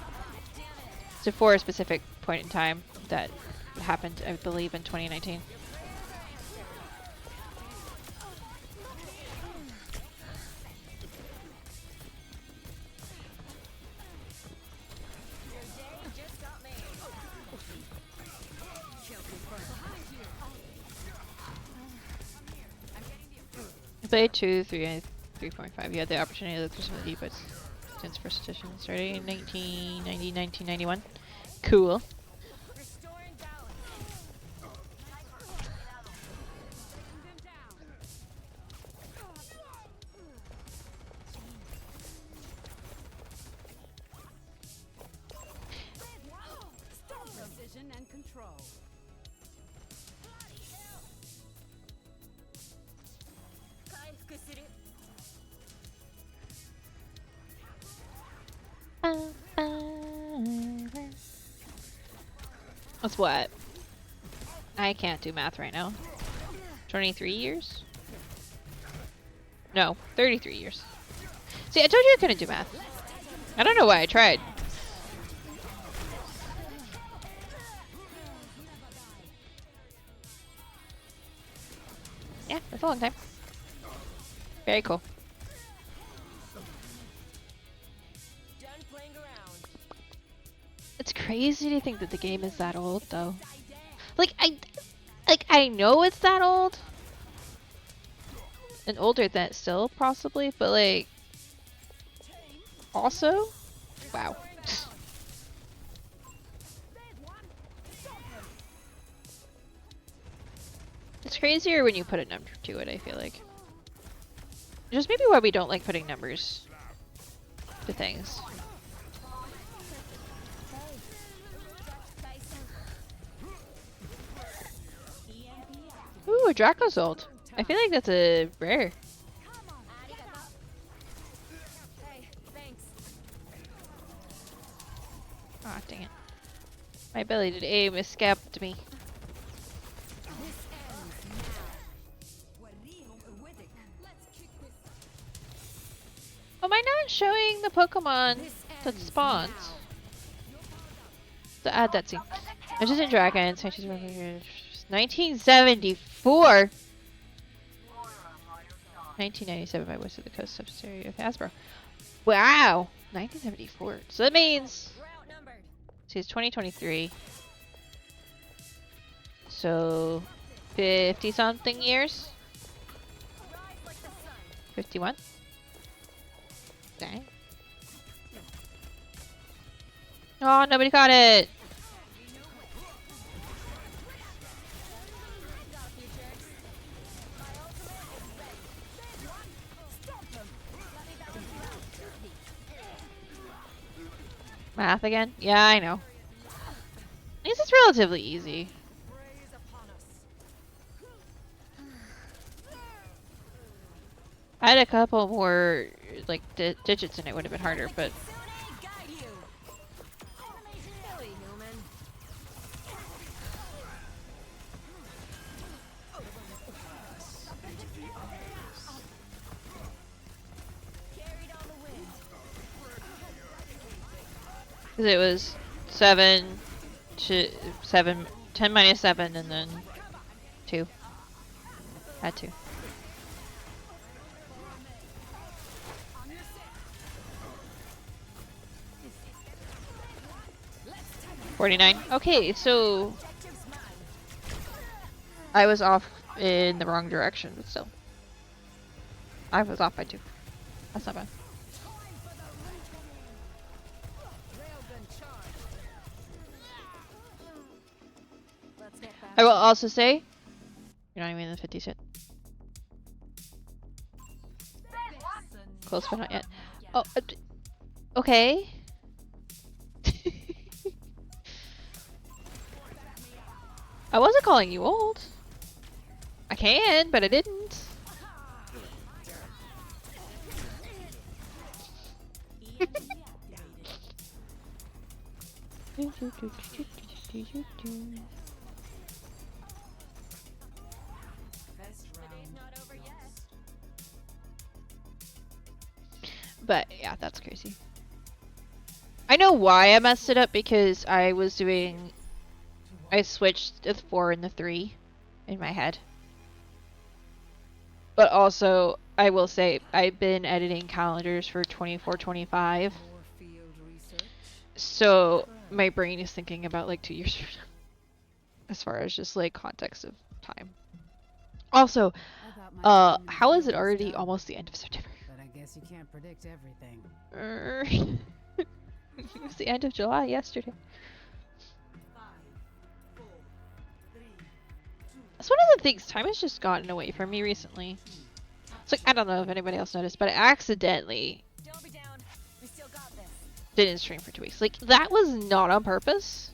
it's before a specific point in time that happened. I believe in 2019. Played 2, 3, and 3.5. You had the opportunity to look for some of the debuts since first edition started in 1990, 1991. Cool. Precision and control. That's what? I can't do math right now. 23 years? No, 33 years. See, I told you I couldn't do math. I don't know why I tried. Yeah, that's a long time. Very cool. It's crazy to think that the game is that old, though. Like I know it's that old, and older than it still, possibly, but like, also, wow. It's crazier when you put a number to it, I feel like. Just maybe why we don't like putting numbers to things. Ooh, a Dracozold. I feel like that's a rare. ability to aim escaped me. Am I not showing the Pokemon that spawns? To add that scene. Dungeons and Dragons, 1974! 1997 by West of the Coast subsidiary of Hasbro. Wow! 1974. So that means... See, it's 2023. So... 50-something years? 51? Dang. Oh, nobody caught it! Math again? Yeah, I know. At least it's relatively easy. I had a couple more, like, digits and it would have been harder, but... Because it was 7 to 7, 10 minus 7, and then 2. Had to. $49. Okay, so I was off in the wrong direction, but still. I was off by 2. That's not bad. I will also say, you're not even in the 50s yet. Close but not yet. Oh, okay. I wasn't calling you old. I can, but I didn't. But yeah, that's crazy. I know why I messed it up because I switched the 4 and the 3 in my head. But also, I will say, I've been editing calendars for 24-25. So, my brain is thinking about like 2 years from now. As far as just like context of time. Also, how is it already almost the end of September? But I guess you can't predict everything. It was the end of July yesterday. That's one of the things, time has just gotten away from me recently. It's like, I don't know if anybody else noticed, but I accidentally didn't stream for 2 weeks. Like, that was not on purpose.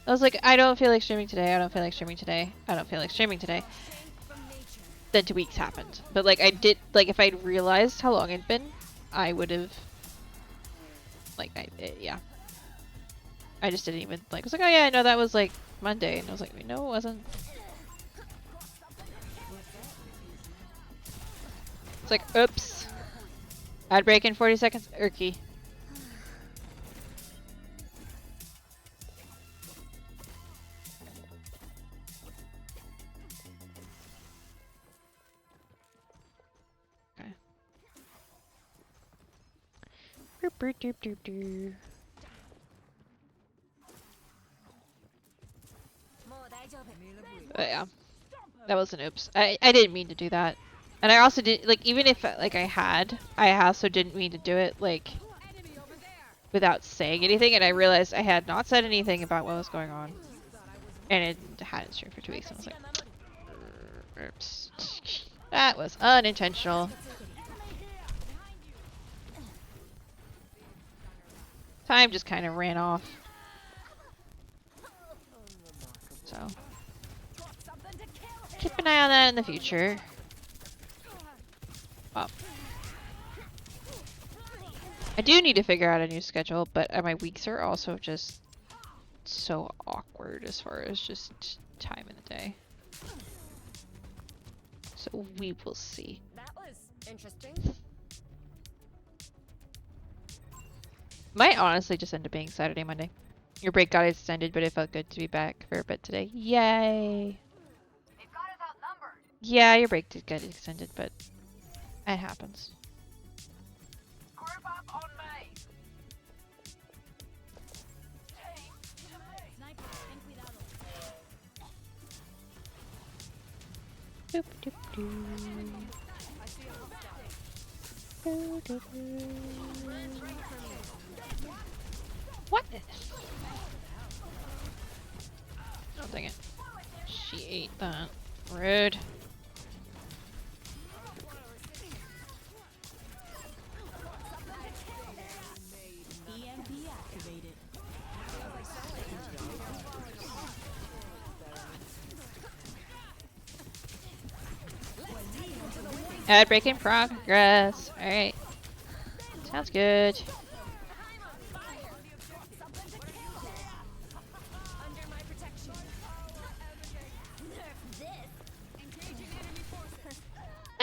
I was like, I don't feel like streaming today, I don't feel like streaming today, I don't feel like streaming today. Then 2 weeks happened. But like, I did, like, if I'd realized how long it'd been, I would have, like, yeah. I just didn't even, like, I was like, oh yeah, I know that was like Monday, and I was like, no, it wasn't. It's like, oops. Ad break in 40 seconds. Erky. Okay. But yeah. That was an oops. I didn't mean to do that. And I also did, like, even if, like, I also didn't mean to do it, like, without saying anything, and I realized I had not said anything about what was going on. And it hadn't streamed for 2 weeks, and I was like, oops. That was unintentional. Time just kind of ran off. So. Keep an eye on that in the future. Well, I do need to figure out a new schedule, but my weeks are also just so awkward as far as just time in the day. So we will see. That was interesting. Might honestly just end up being Saturday, Monday. Your break got extended, but it felt good to be back for a bit today. Yay! They've got us outnumbered. Yeah, your break did get extended, but it happens. Group up on me. Team to me. Sniper, ten cuidado. Doop, doop, doo. Doo, doo, doo. What? Oh, dang it. She ate that. Rude. EMP activated. Ad break in progress. Alright. Sounds good. Under my protection. Nerf this. Engaging enemy forces. I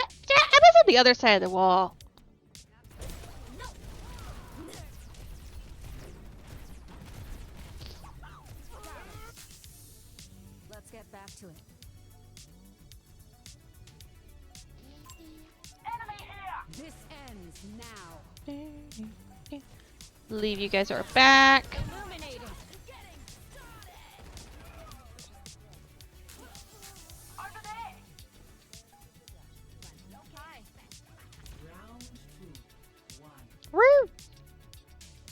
was on the other side of the wall. Let's get back to it. Enemy here. This ends now. Believe you guys are back. Illuminating. Over there. Woo!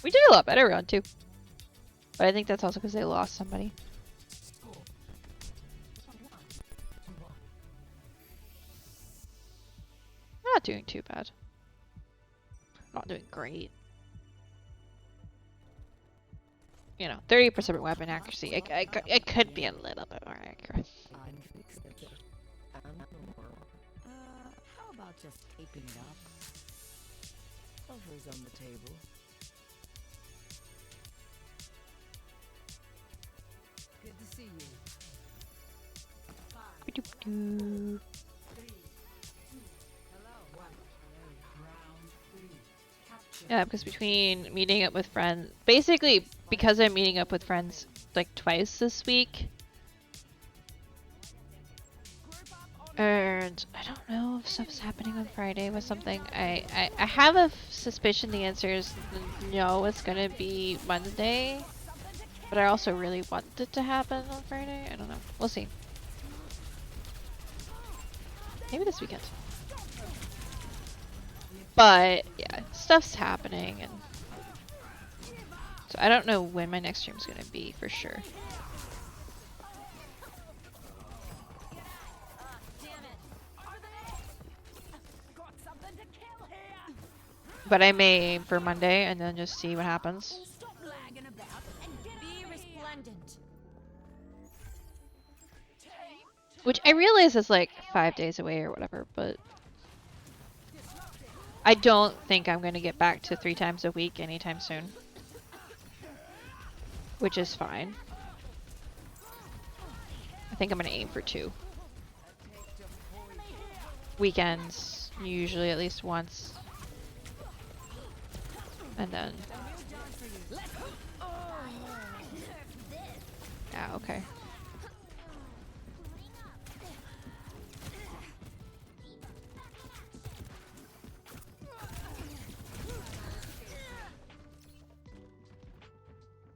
We did a lot better round 2. But I think that's also because they lost somebody. Not doing too bad. Not doing great. You know, 30% weapon accuracy. It could be a little bit more accurate. How about just taping it up? Offers on the table. Good to see you. Doo-doo-doo. Yeah, because between meeting up with friends, basically because I'm meeting up with friends like twice this week, and I don't know if stuff's happening on Friday with something. I have a suspicion the answer is no, it's gonna be Monday, but I also really want it to happen on Friday. I don't know. We'll see. Maybe this weekend. But yeah, stuff's happening, and so I don't know when my next stream's gonna be for sure. But I may aim for Monday and then just see what happens. Stop lagging about and be resplendent. Which I realize is like 5 days away or whatever, but I don't think I'm gonna get back to 3 times a week anytime soon. Which is fine. I think I'm gonna aim for 2. Weekends, usually at least once. And then... yeah, okay.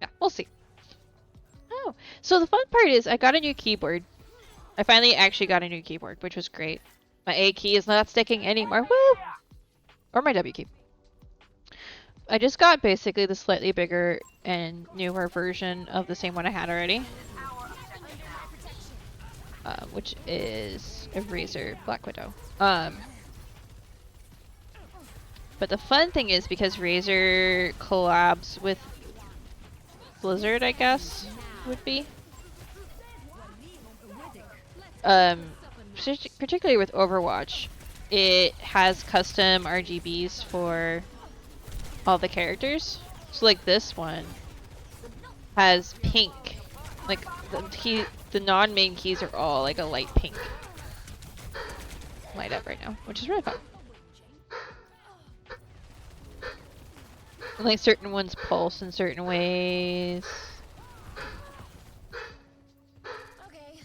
Yeah, we'll see. Oh, so the fun part is I got a new keyboard. I finally actually got a new keyboard, which was great. My A key is not sticking anymore. Woo! Or my W key. I just got basically the slightly bigger and newer version of the same one I had already. Which is a Razer Black Widow. But the fun thing is because Razer collabs with Blizzard, I guess, would be. Particularly with Overwatch, it has custom RGBs for all the characters. So like this one has pink. Like the non-main keys are all like a light pink. Light up right now, which is really fun. And like certain ones pulse in certain ways. Okay,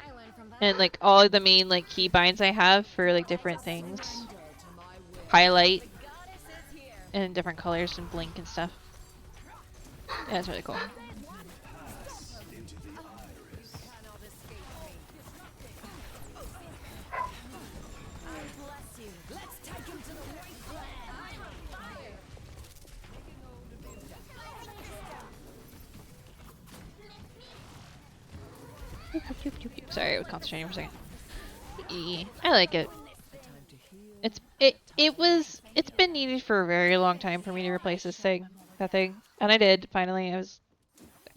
I learned from that. And like all of the main like key binds I have for like different things. Highlight in different colors and blink and stuff. Yeah, it's really cool. Sorry, I was concentrating for a second. I like it. It's been needed for a very long time for me to replace that thing, and I did finally. I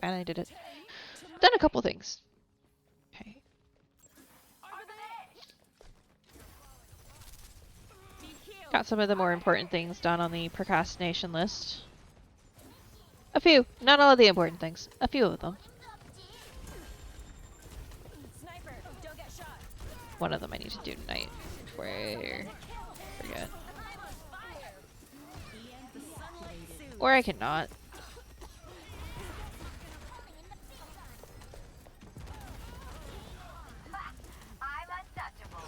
finally did it. Done a couple things. Okay. Got some of the more important things done on the procrastination list. A few, not all of the important things. A few of them. Sniper, don't get shot. One of them I need to do tonight before I forget. Or I cannot. I'm untouchable.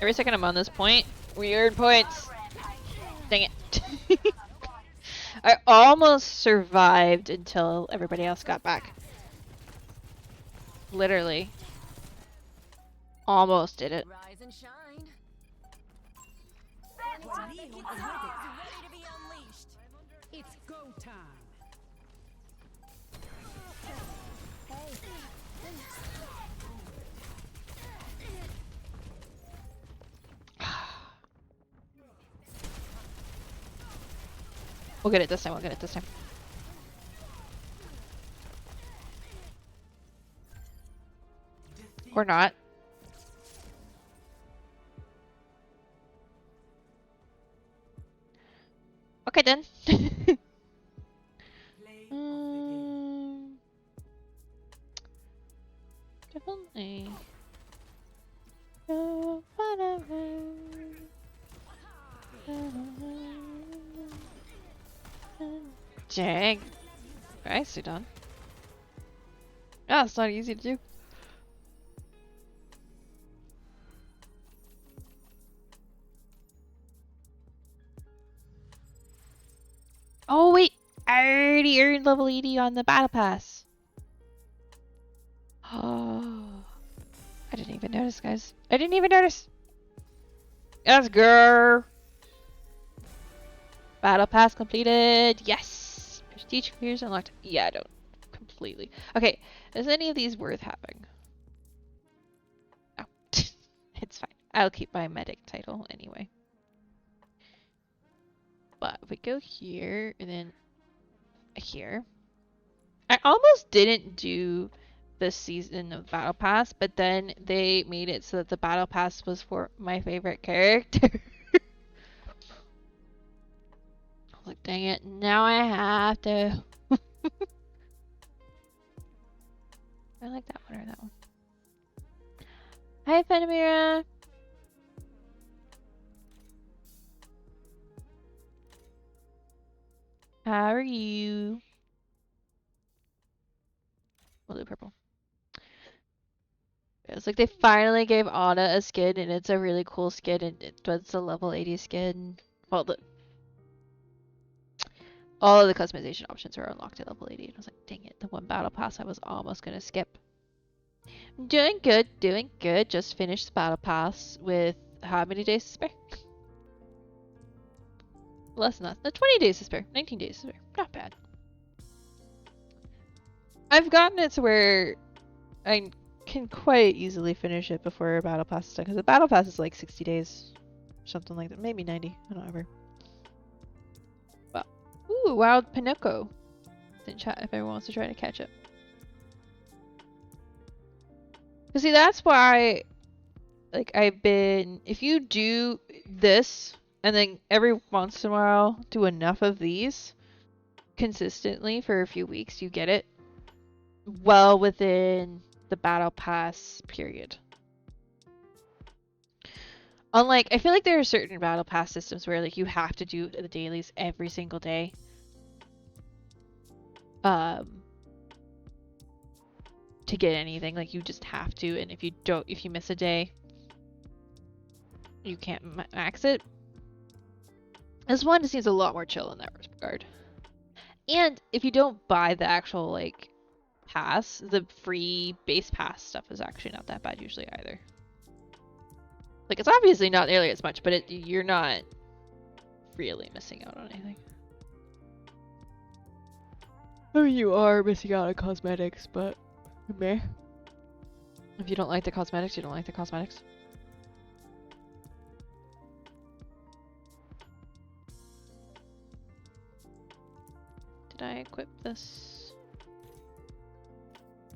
Every second I'm on this point, we earn points. Dang it. I almost survived until everybody else got back. Literally. Almost did it. Rise and shine. That's Ready to be unleashed. It's go time. We'll get it this time, we'll get it this time. Or not. Okay then. Definitely. Oh, whatever. Dang. Nicely done. Ah, it's not easy to do. Oh wait, I already earned level 80 on the battle pass. Oh, I didn't even notice, guys. I didn't even notice. Yes, girl. Battle pass completed. Yes. Prestige careers unlocked. Yeah, I don't completely. Okay, is any of these worth having? No, it's fine. I'll keep my medic title anyway. But if we go here and then here, I almost didn't do this season of Battle Pass, but then they made it so that the Battle Pass was for my favorite character. I was like, dang it, now I have to. I like that one or that one. Hi, Fenamira. How are you? We'll do purple. It's like they finally gave Ana a skin, and it's a really cool skin, and it's a level 80 skin. Well, all of the customization options are unlocked at level 80. And I was like, dang it, the one battle pass I was almost gonna skip. Doing good, doing good. Just finished the battle pass with how many days to spare? Less than that. 20 days to spare. 19 days to spare. Not bad. I've gotten it to where I can quite easily finish it before a battle pass is done, because the battle pass is like 60 days, something like that, maybe 90. I don't know. But ooh, wild Pinocchio. In chat if everyone wants to try to catch it. Cause see, that's why like if you do this and then every once in a while do enough of these consistently for a few weeks, you get it well within the battle pass period. Unlike, I feel like there are certain battle pass systems where like you have to do the dailies every single day. To get anything, like you just have to, and if you miss a day, you can't max it. This one just seems a lot more chill in that regard. And if you don't buy the actual like pass, the free base pass stuff is actually not that bad usually either. Like it's obviously not nearly as much, but you're not really missing out on anything. I mean, you are missing out on cosmetics, but meh. If you don't like the cosmetics, you don't like the cosmetics. Did I equip this?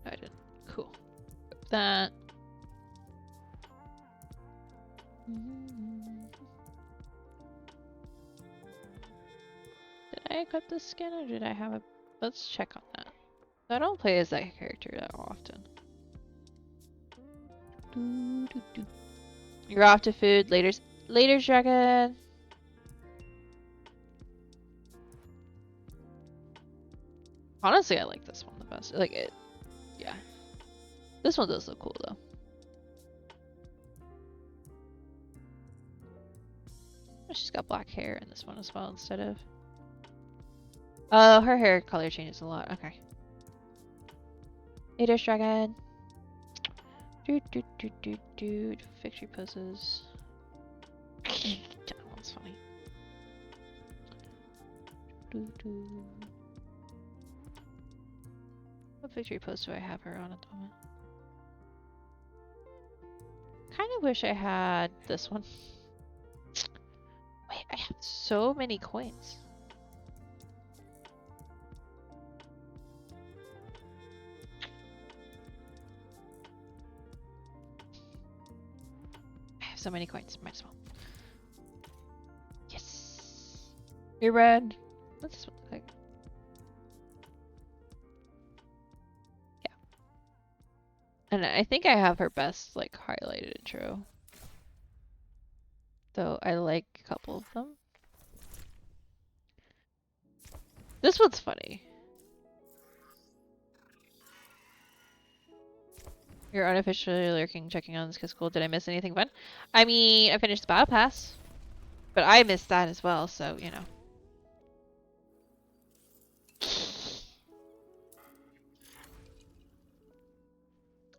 No, I didn't. Cool. Equip that. Did I equip this skin or did I have a... Let's check on that. I don't play as that character that often. You're off to food. Later, dragon. Honestly, I like this one the best. Like it, yeah. This one does look cool though. Oh, she's got black hair in this one as well instead of. Oh, her hair color changes a lot. Okay. Later, dragon. Victory poses. That one's funny. What victory pose do I have her on at the moment? Kind of wish I had this one. Wait, I have so many coins. So many coins, might as well. Yes! You're red. What's this one look like? Yeah. And I think I have her best, like, highlighted intro. Though I like a couple of them. This one's funny. You're unofficially lurking, checking on this because cool. Did I miss anything fun? I mean, I finished the battle pass, but I missed that as well, so you know.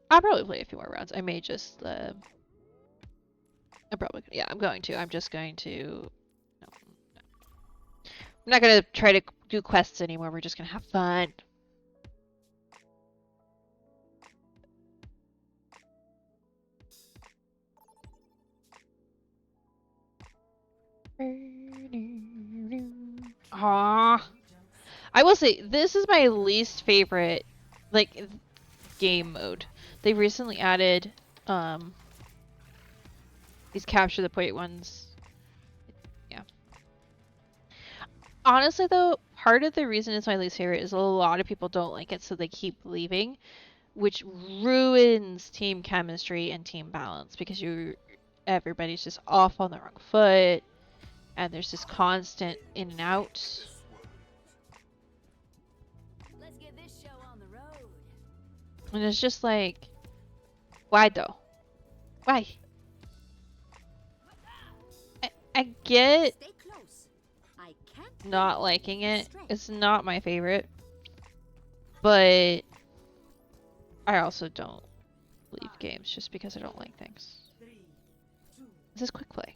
I'll probably play a few more rounds. I may just, I'm probably, yeah, I'm going to. I'm just going to, no. I'm not gonna try to do quests anymore. We're just gonna have fun. Aww. I will say, this is my least favorite, like, game mode. They recently added, these capture the point ones. Yeah. Honestly, though, part of the reason it's my least favorite is a lot of people don't like it, so they keep leaving, which ruins team chemistry and team balance, because everybody's just off on the wrong foot. And there's this constant in and out. Let's get this show on the road. And it's just like, why though? Why? I get Stay close. I can't not liking it. It's not my favorite. But I also don't leave games just because I don't like things. This is quick play.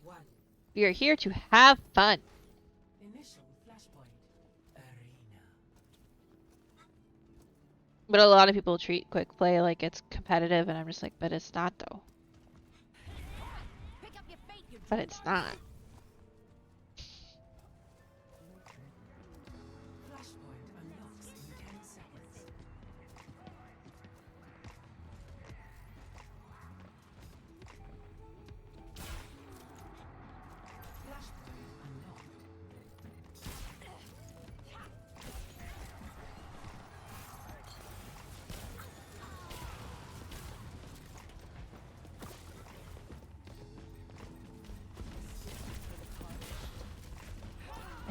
We are here to have fun. But a lot of people treat quick play like it's competitive, and I'm just like, but it's not though. pick up your fate, you But it's not.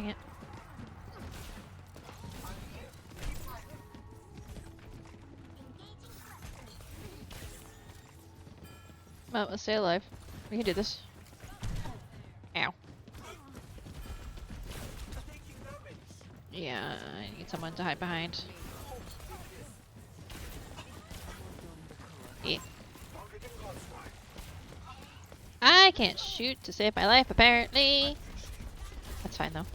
Dang it. Well, let's stay alive. We can do this. Ow. Yeah, I need someone to hide behind. Yeah. I can't shoot to save my life, apparently. That's fine, though.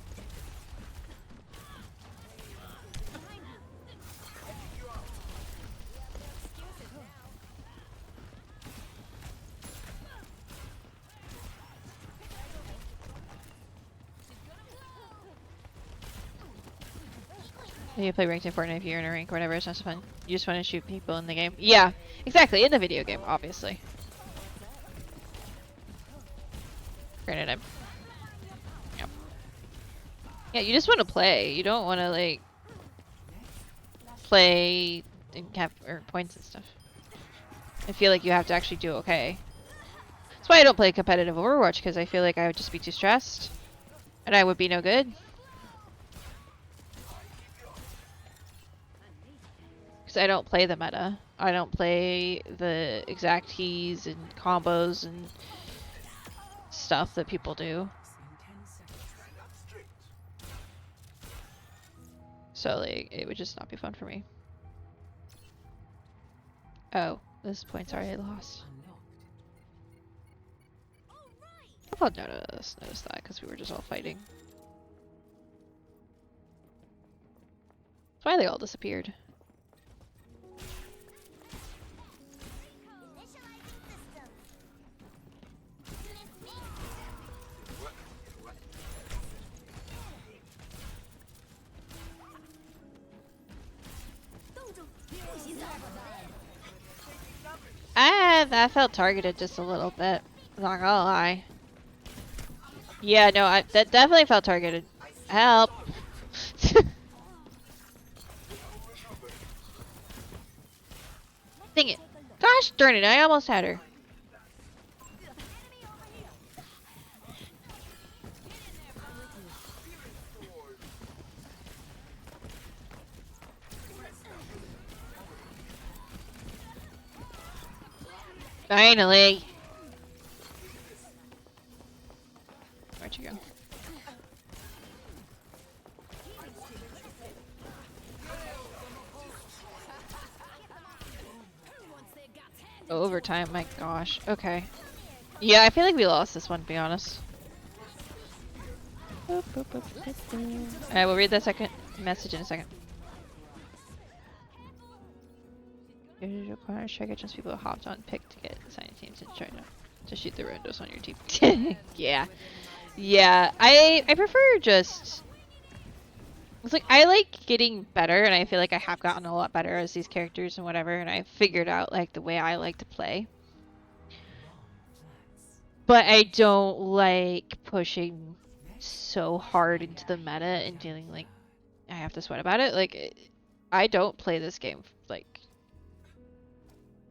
You play ranked in Fortnite if you're in a rank or whatever, it's not so fun. You just want to shoot people in the game. Yeah, exactly, in the video game, obviously. Granted, I'm... Yep. Yeah, you just want to play. You don't want to, like... play and have points and stuff. I feel like you have to actually do okay. That's why I don't play competitive Overwatch, because I feel like I would just be too stressed. And I would be no good. I don't play the meta. I don't play the exact keys and combos and stuff that people do. So like, it would just not be fun for me. Oh, this point's already lost. I thought notice that because we were just all fighting. That's why they all disappeared. Ah, that felt targeted just a little bit. Not gonna lie. Yeah, no, that definitely felt targeted. Help! Dang it! Gosh darn it! I almost had her. Finally! Where'd you go? Overtime, my gosh. Okay. Yeah, I feel like we lost this one, to be honest. Alright, we'll read that second message in a second. Check against people who hopped on pick to get assigned teams and try to shoot the randos on your team. Yeah. Yeah. I prefer just... It's like, I like getting better, and I feel like I have gotten a lot better as these characters and whatever, and I figured out, like, the way I like to play. But I don't like pushing so hard into the meta and feeling like I have to sweat about it. Like, I don't play this game, like,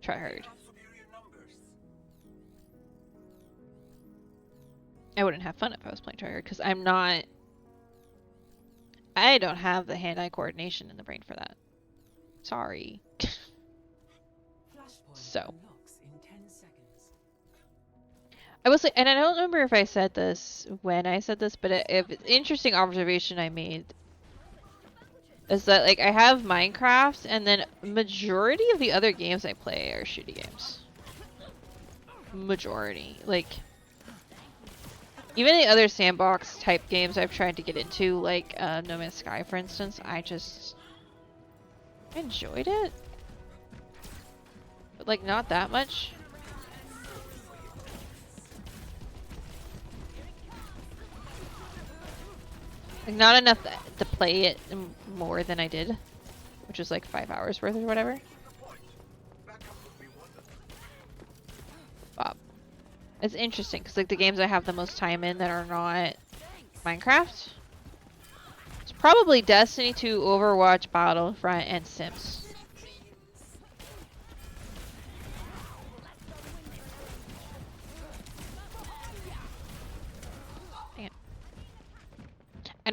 try hard. I wouldn't have fun if I was playing try hard, because I'm not... I don't have the hand-eye coordination in the brain for that. Sorry. So. I will say, and I don't remember if I said this when I said this, but an interesting observation I made is that, like, I have Minecraft, and then majority of the other games I play are shooty games. Majority. Like, even the other sandbox type games I've tried to get into, like No Man's Sky, for instance, I enjoyed it. But, like, not that much. Like, not enough to play it more than I did, which was like 5 hours worth or whatever. But it's interesting because, like, the games I have the most time in that are not Minecraft, it's probably Destiny 2, Overwatch, Battlefront, and Sims.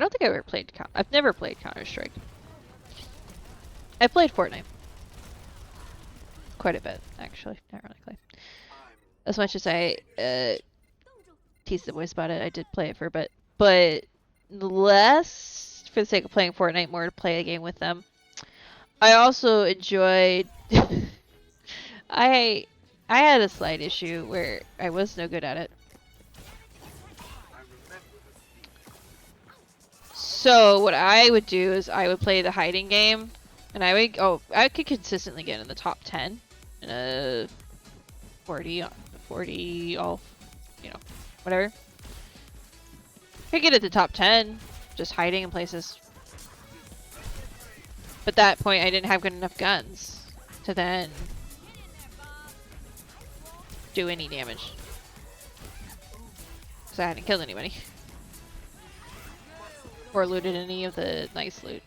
don't think I ever played I've never played Counter-Strike. I played Fortnite. Quite a bit, actually, ironically. As much as I teased the boys about it, I did play it for a bit. But less for the sake of playing Fortnite, more to play a game with them. I also enjoyed... I had a slight issue where I was no good at it. So what I would do is I would play the hiding game, and I could consistently get in the top 10 in a 40 all, you know, whatever. I could get at the top 10 just hiding in places. But at that point I didn't have good enough guns to then do any damage. Because I hadn't killed anybody. Or looted any of the nice loot.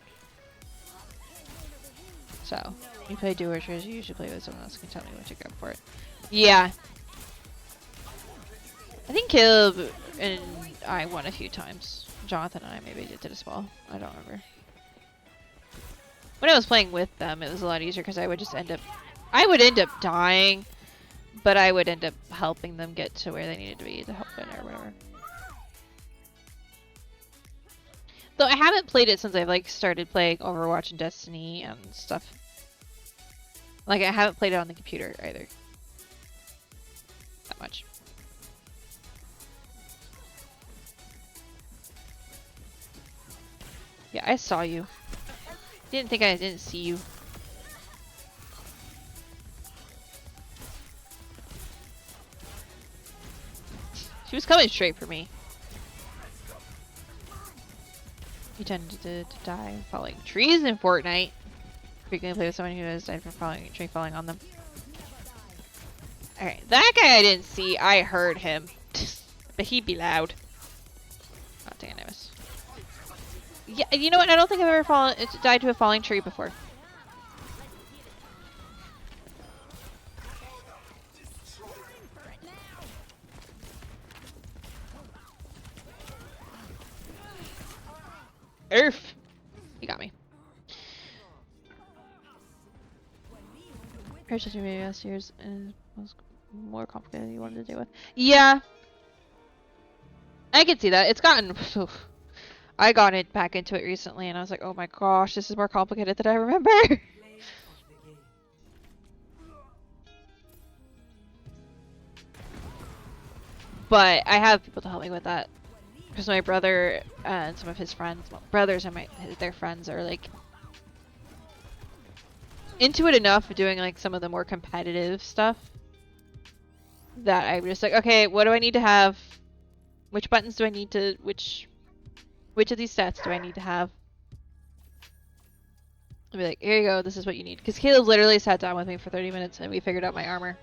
So, you play duo treasure, you usually play with someone else who can tell me what to go for it. Yeah. I think Caleb and I won a few times. Jonathan and I maybe did as well. I don't remember. When I was playing with them, it was a lot easier because I would just end up dying, but I would end up helping them get to where they needed to be to help win or whatever. Though I haven't played it since I've like started playing Overwatch and Destiny and stuff. Like I haven't played it on the computer either. That much. Yeah, I saw you. Didn't think I didn't see you. She was coming straight for me. You tend to die falling trees in Fortnite. Frequently play with someone who has died from falling a tree falling on them. Alright, that guy I didn't see. I heard him. But he'd be loud. Oh, dang it, I was. Yeah, you know what? I don't think I've ever died to a falling tree before. Erf! He got me. Purchase maybe last year's was more complicated than you wanted to deal with. Yeah. I can see that. It's gotten... I got it back into it recently and I was like, oh my gosh, this is more complicated than I remember. But I have people to help me with that. Because my brother and some of his friends, well, brothers and their friends are like into it enough of doing like some of the more competitive stuff that I'm just like, okay, what do I need to have? Which buttons do I need to, which of these stats do I need to have? I'll be like, here you go, this is what you need. Because Caleb literally sat down with me for 30 minutes and we figured out my armor.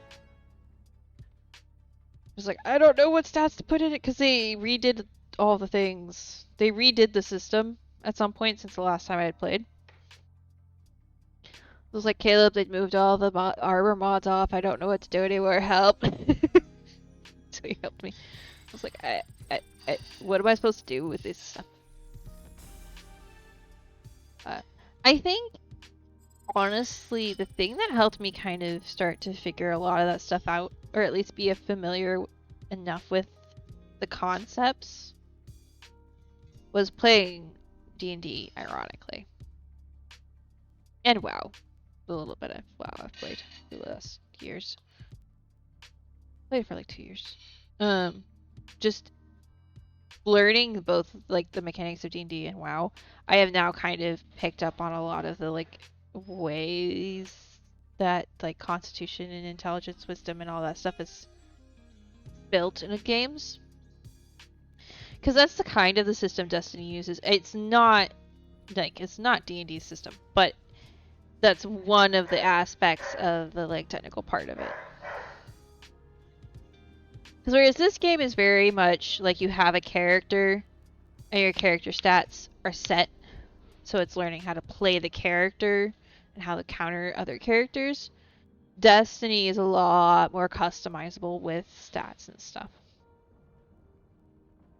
I was like, I don't know what stats to put in it because they redid all the things. They redid the system at some point since the last time I had played. It was like, Caleb, they'd moved all the armor mods off. I don't know what to do anymore. Help. So he helped me. I was like, what am I supposed to do with this stuff? I think, honestly, the thing that helped me kind of start to figure a lot of that stuff out, or at least be familiar enough with the concepts, was playing D&D, ironically. And WoW. A little bit of WoW I've played the last years. Played for like 2 years. Just learning both like the mechanics of D&D and WoW, I have now kind of picked up on a lot of the like ways that like constitution and intelligence, wisdom, and all that stuff is built in the games. Because that's the kind of the system Destiny uses. It's not like it's not D&D's system, but that's one of the aspects of the like technical part of it. Because whereas this game is very much like you have a character and your character stats are set, so it's learning how to play the character and how to counter other characters. Destiny is a lot more customizable with stats and stuff.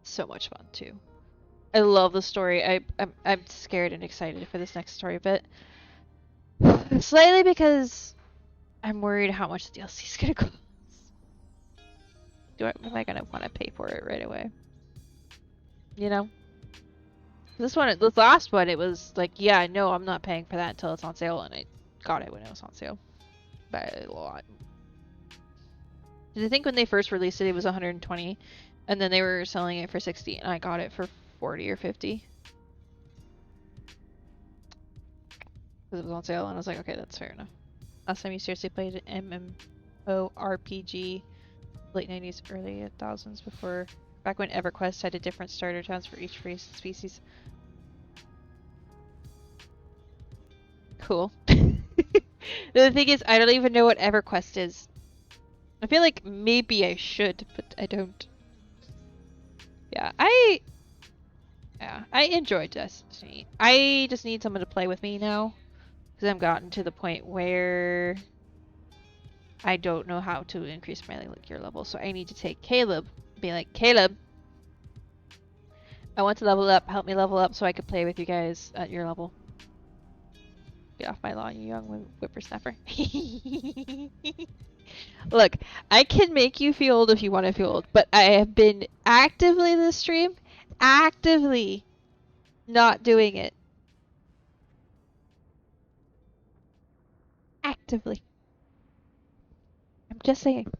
So much fun too. I love the story. I'm scared and excited for this next story bit. Slightly because I'm worried how much the DLC is gonna cost. Am I gonna want to pay for it right away? You know? This last one, it was like, yeah, no, I'm not paying for that until it's on sale, and I got it when it was on sale. By a lot. Did I think when they first released it, it was 120, and then they were selling it for 60, and I got it for 40 or 50. Because it was on sale, and I was like, okay, that's fair enough. Last time you seriously played an MMORPG, late 90s, early 1000s, back when EverQuest had a different starter towns for each race and species. Cool. The thing is, I don't even know what EverQuest is. I feel like maybe I should, but I don't. Yeah, I enjoyed Destiny. I just need someone to play with me now, because I've gotten to the point where I don't know how to increase my gear level, so I need to take Caleb, be like, Caleb, I want to level up, help me level up so I could play with you guys at your level. Get off my lawn, you young whippersnapper. Look, I can make you feel old if you want to feel old, but I have been actively this stream, actively not doing it. Actively. I'm just saying.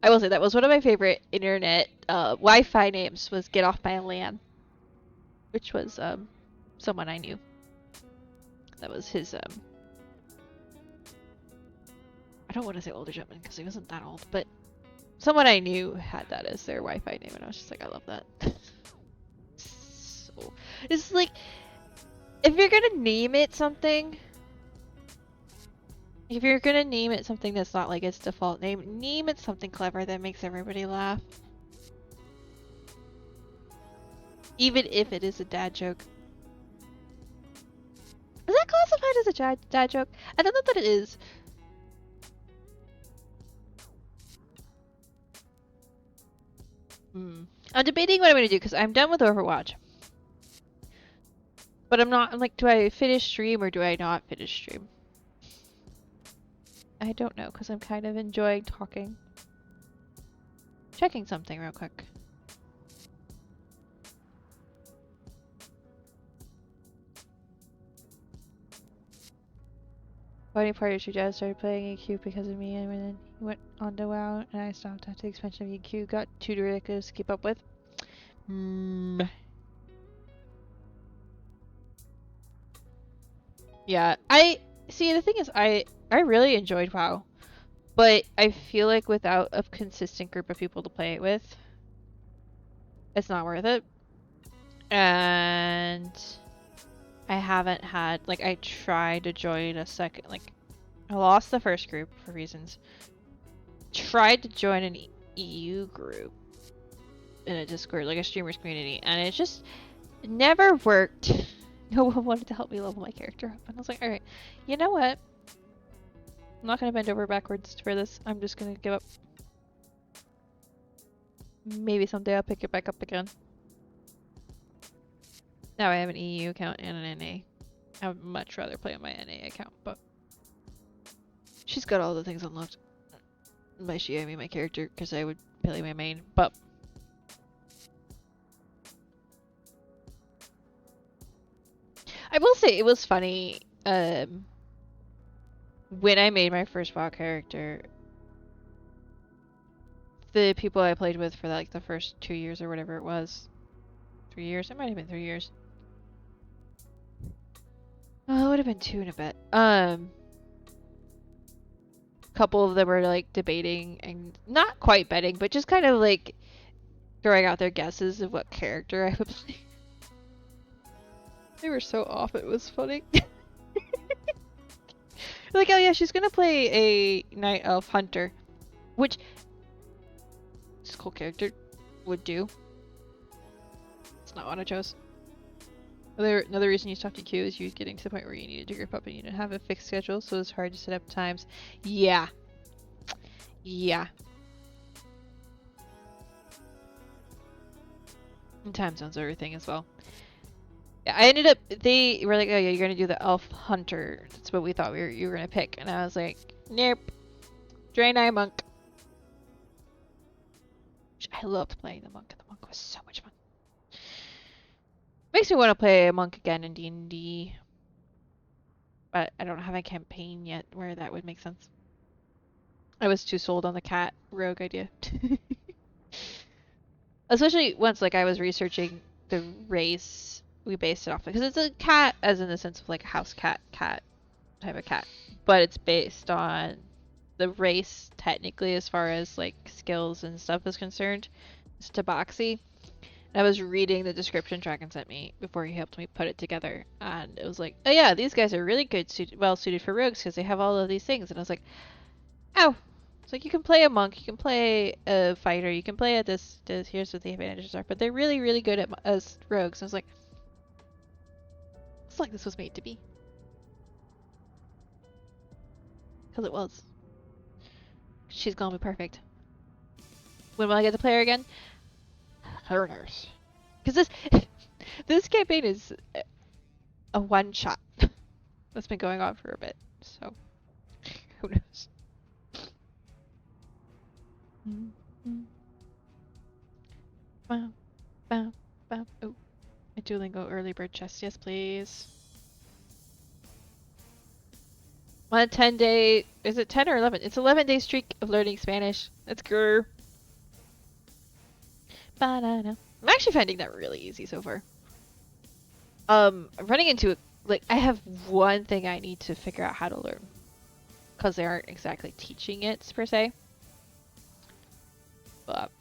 I will say that was one of my favorite internet Wi-Fi names was Get Off My LAN, which was someone I knew. That was his I don't want to say older gentleman because he wasn't that old, but someone I knew had that as their Wi-Fi name, and I was just like, I love that. So it's like, if you're gonna name it something, that's not like its default name it something clever that makes everybody laugh. Even if it is a dad joke. Is that classified as a dad joke? I don't know that it is. I'm debating what I'm gonna do because I'm done with Overwatch. But I'm like, do I finish stream or do I not finish stream? I don't know because I'm kind of enjoying talking. Checking something real quick. Funny part is your dad started playing EQ because of me, and then he went on to WoW, and I stopped after the expansion of EQ got too ridiculous to keep up with. Yeah, the thing is, I really enjoyed WoW, but I feel like without a consistent group of people to play it with, it's not worth it. And I haven't had, like, I tried to join a second, like, I lost the first group for reasons. Tried to join an EU group in a Discord, like a streamers community, and it just never worked. No one wanted to help me level my character up, and I was like, alright, you know what? I'm not gonna bend over backwards for this. I'm just gonna give up. Maybe someday I'll pick it back up again. Now I have an EU account and an NA. I would much rather play on my NA account, but she's got all the things unlocked. By she, I mean my character, because I would play my main, but I will say it was funny when I made my first WoW character. The people I played with for like the first 2 years or whatever it was, 3 years, it might have been 3 years. Oh, it would have been 2 and a bit. Couple of them were like debating and not quite betting, but just kind of like throwing out their guesses of what character I would play. They were so off, it was funny. Like, oh yeah, she's gonna play a Night Elf Hunter, which this cool character would do. It's not what I chose. Another reason you stopped EQ is you was getting to the point where you needed to group up and you didn't have a fixed schedule, so it's hard to set up times. Yeah. Yeah. And time zones, everything as well. Yeah, I ended up. They were like, "Oh yeah, you're gonna do the elf hunter." That's what we thought you were gonna pick, and I was like, "Nope, Draenei monk." I loved playing the monk. The monk was so much fun. Makes me want to play a monk again in D&D, but I don't have a campaign yet where that would make sense. I was too sold on the cat rogue idea. Especially once like I was researching the race we based it off because it's a cat as in the sense of like a house cat type of cat, but it's based on the race technically as far as like skills and stuff is concerned. It's Tabaxi. And I was reading the description Dragon sent me before he helped me put it together, and it was like, oh yeah, these guys are really good, well suited for rogues because they have all of these things. And I was like, ow. It's like you can play a monk, you can play a fighter, you can play at this. Here's what the advantages are, but they're really, really good at as rogues. I was like, it's like this was made to be, because it was. She's gonna be perfect. When will I get to play her again? Who knows? Because this campaign is a one shot that's been going on for a bit, so who knows? Wow, wow, wow. Oh, a Duolingo early bird chest, yes please. On a 10-day, is it 10 or 11? It's 11-day streak of learning Spanish. Let's go. Ba-da-da. I'm actually finding that really easy so far. I'm running into like I have one thing I need to figure out how to learn because they aren't exactly teaching it per se. But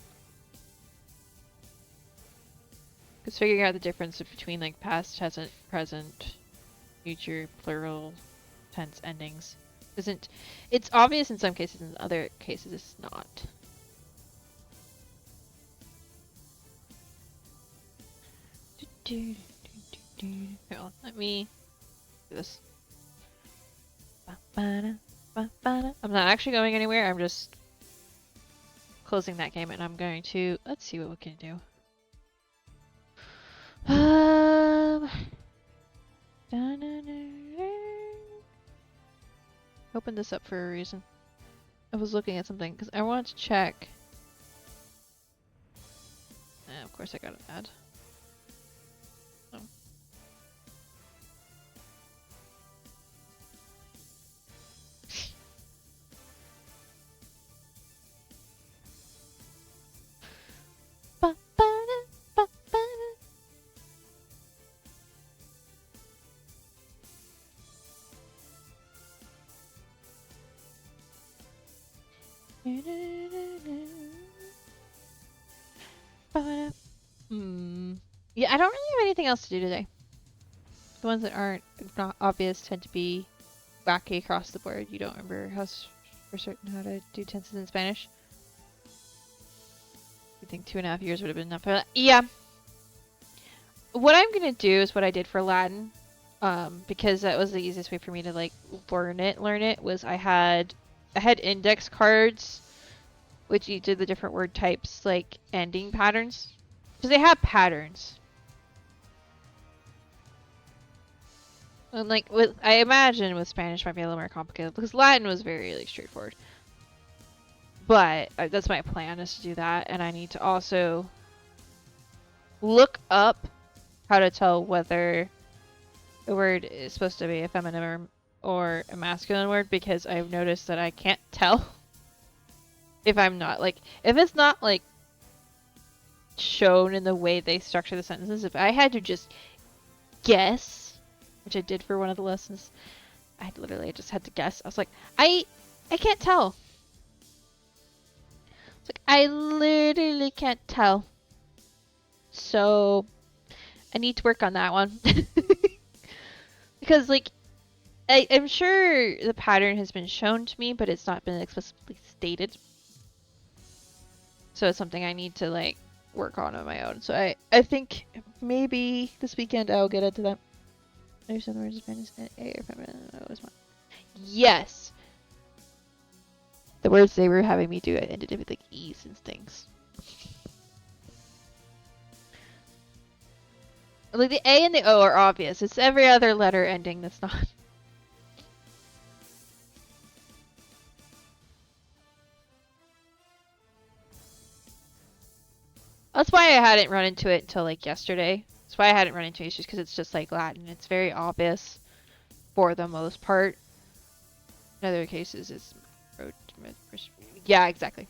because figuring out the difference between like past, present, future, plural, tense endings isn't. It's obvious in some cases, in other cases it's not. Here, let me do this. I'm not actually going anywhere. I'm just closing that game, and I'm going to. Let's see what we can do. Open this up for a reason. I was looking at something because I want to check. Of course, I got an ad. Oh. Yeah, I don't really have anything else to do today. The ones that aren't not obvious tend to be wacky across the board. You don't remember for certain how to do tenses in Spanish. I think 2.5 years would have been enough for that. Yeah. What I'm gonna do is what I did for Latin, because that was the easiest way for me to like learn it. Was I had index cards, which you did the different word types like ending patterns, because they have patterns. And like I imagine with Spanish might be a little more complicated because Latin was very like straightforward. But that's my plan is to do that, and I need to also look up how to tell whether a word is supposed to be a feminine or a masculine word, because I've noticed that I can't tell if it's not like shown in the way they structure the sentences. If I had to just guess, which I did for one of the lessons, I just had to guess. I was like, I can't tell. It's like I literally can't tell. So I need to work on that one. Because like I'm sure the pattern has been shown to me, but it's not been explicitly stated. So it's something I need to like work on my own. So I think maybe this weekend I'll get into that. There's some words in Spanish and A or feminine. Yes. The words they were having me do it ended with like E's and things. Like the A and the O are obvious. It's every other letter ending that's not. That's why I hadn't run into it until like yesterday. That's why I hadn't run into it, just because it's just like Latin. It's very obvious for the most part. In other cases, it's yeah, exactly.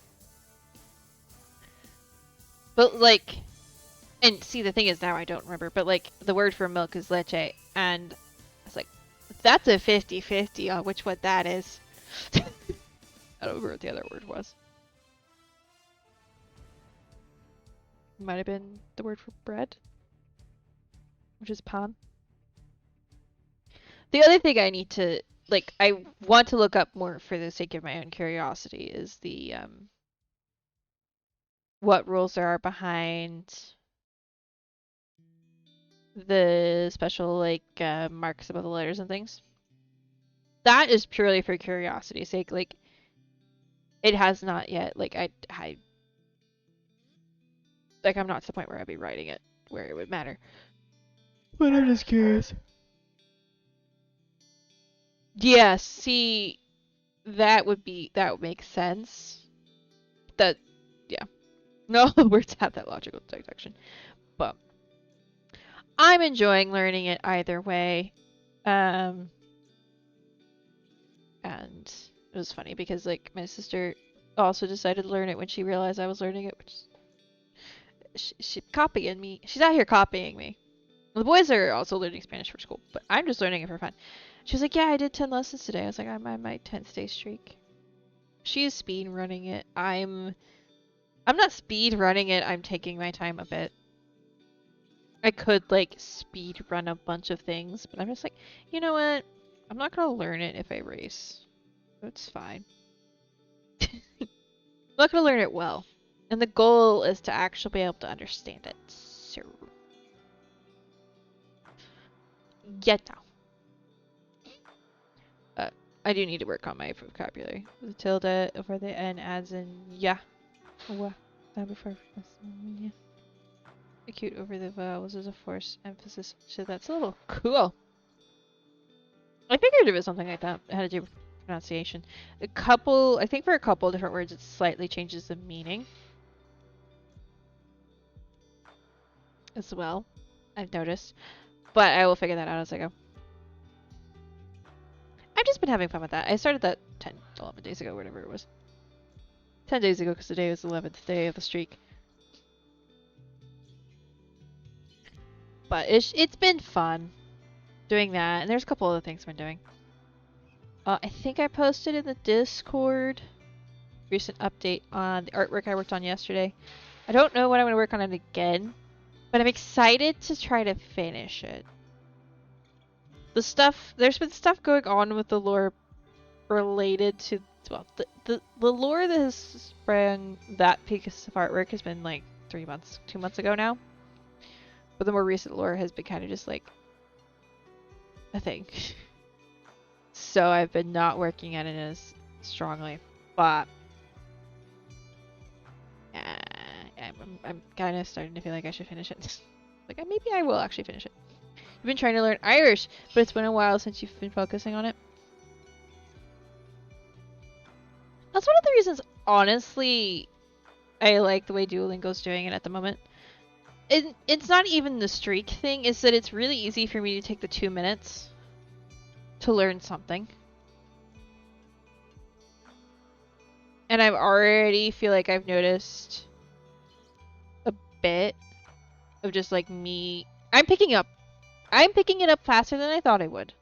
But like, and see, the thing is now I don't remember, but like the word for milk is leche, and I was like, that's a 50-50 on which one that is. I don't remember what the other word was. Might have been the word for bread, which is pan. The other thing I need to, like, I want to look up more for the sake of my own curiosity is the, what rules there are behind the special, like, marks above the letters and things. That is purely for curiosity's sake. Like, it has not yet, like, like, I'm not to the point where I'd be writing it where it would matter. But I'm just curious. Yeah, see, that would make sense. That, yeah. No words have that logical deduction. But I'm enjoying learning it either way. And it was funny because like my sister also decided to learn it when she realized I was learning it, which she's copying me. She's out here copying me. The boys are also learning Spanish for school, but I'm just learning it for fun. She was like, "Yeah, I did 10 lessons today." I was like, "I'm on my 10th day streak." She is speed running it. I'm not speed running it. I'm taking my time a bit. I could like speed run a bunch of things, but I'm just like, you know what? I'm not gonna learn it if I race. It's fine. I'm not gonna learn it well. And the goal is to actually be able to understand it. So, yeah. I do need to work on my vocabulary. The tilde over the N adds in yeah. Wah. That before yeah. Acute over the vowels is a force emphasis. So that's a little cool. I figured it was something like that. It had to do with pronunciation. I think for a couple of different words, it slightly changes the meaning as well. I've noticed. But I will figure that out as I go. I've just been having fun with that. I started that 10, 11 days ago, whatever it was. 10 days ago, because today was the 11th day of the streak. But it's been fun doing that. And there's a couple other things I've been doing. I think I posted in the Discord recent update on the artwork I worked on yesterday. I don't know when I'm going to work on it again, but I'm excited to try to finish it. There's been stuff going on with the lore related to, well, the lore that has sprung that piece of artwork has been like 2 months ago now. But the more recent lore has been kind of just like a thing. So I've been not working at it as strongly, but I'm kind of starting to feel like I should finish it. Like maybe I will actually finish it. You've been trying to learn Irish, but it's been a while since you've been focusing on it. That's one of the reasons, honestly, I like the way Duolingo's doing it at the moment. It's not even the streak thing, it's that it's really easy for me to take the 2 minutes to learn something. And I've already feel like I've noticed a bit of just like me. I'm picking it up faster than I thought I would.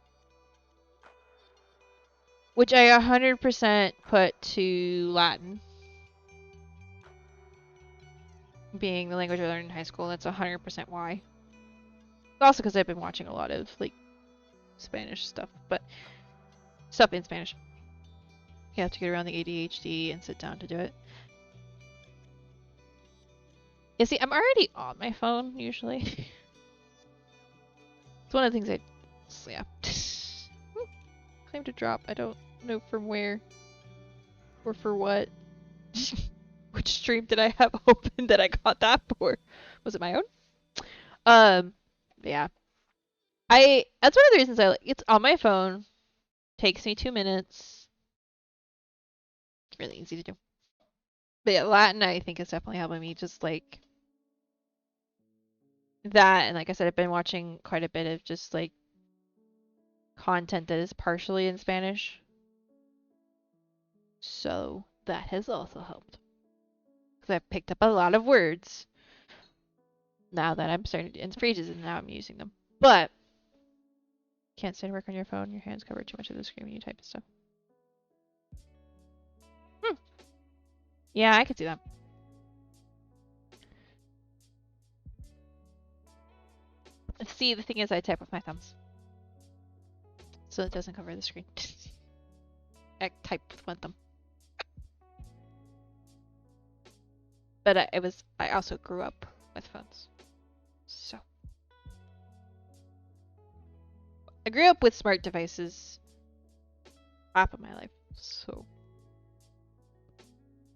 Which I 100% put to Latin. Being the language I learned in high school, that's 100% why. Also because I've been watching a lot of like Spanish stuff, but stuff in Spanish. You have to get around the ADHD and sit down to do it. Yeah, see, I'm already on my phone usually. It's one of the things yeah. Claim to drop. I don't know from where. Or for what? Which stream did I have open that I got that for? Was it my own? Yeah. That's one of the reasons I like it's on my phone. Takes me 2 minutes. Really easy to do. But yeah, Latin I think is definitely helping me just like that, and like I said, I've been watching quite a bit of just like content that is partially in Spanish. So that has also helped. Because I've picked up a lot of words now that I'm starting in phrases and now I'm using them. But can't stay to work on your phone, your hands cover too much of the screen when you type and stuff. Yeah, I could do that. See, the thing is I type with my thumbs. So it doesn't cover the screen. I type with one thumb. But I also grew up with phones. So. I grew up with smart devices half of my life. So.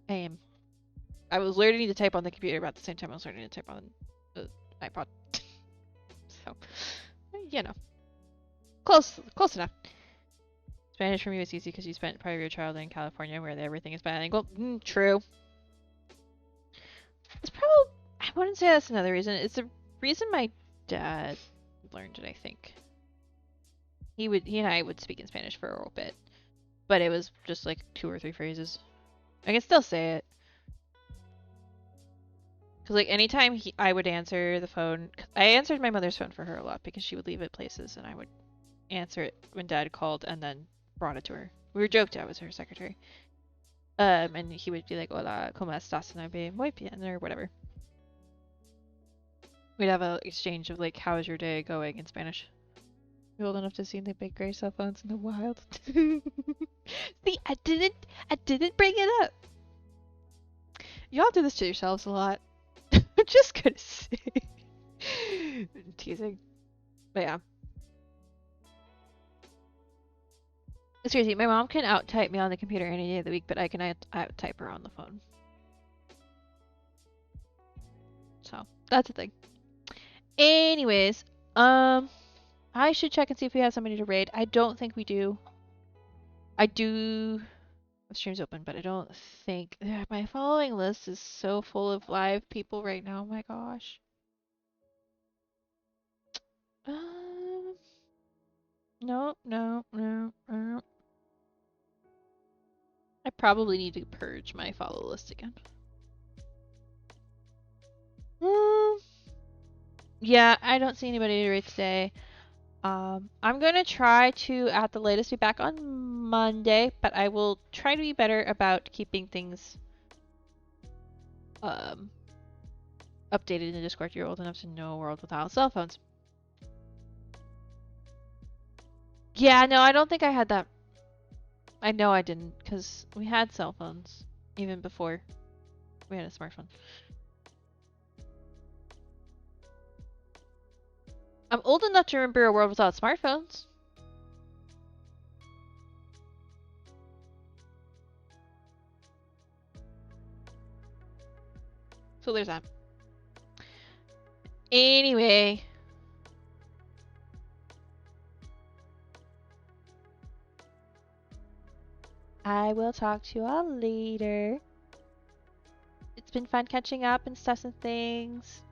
I was learning to type on the computer about the same time I was learning to type on the iPod. So, you know. Close enough. Spanish for me was easy because you spent part of your childhood in California where everything is bilingual. True. It's probably, I wouldn't say that's another reason. It's the reason my dad learned it, I think. He and I would speak in Spanish for a little bit. But it was just like 2 or 3 phrases. I can still say it. Because like anytime I would answer the phone, I answered my mother's phone for her a lot because she would leave it places and I would answer it when dad called and then brought it to her. We were joked I was her secretary. And he would be like, hola, ¿cómo estás? And I'd be, muy bien, or whatever. We'd have an exchange of like, how is your day going in Spanish? You're old enough to see the big gray cell phones in the wild. See, I didn't bring it up. Y'all do this to yourselves a lot. I'm just gonna say. Teasing. But yeah. It's crazy. My mom can out-type me on the computer any day of the week, but I can out-type her on the phone. So, that's a thing. Anyways, I should check and see if we have somebody to raid. I don't think we do. I do have streams open, but I don't think my following list is so full of live people right now. Oh my gosh. No. I probably need to purge my follow list again. Yeah, I don't see anybody to raid today. I'm gonna try to, at the latest, be back on Monday, but I will try to be better about keeping things updated in the Discord. You're old enough to know a world without cell phones. Yeah, no, I don't think I had that. I know I didn't, because we had cell phones even before we had a smartphone. I'm old enough to remember a world without smartphones. So there's that. Anyway. I will talk to you all later. It's been fun catching up and stuff and things.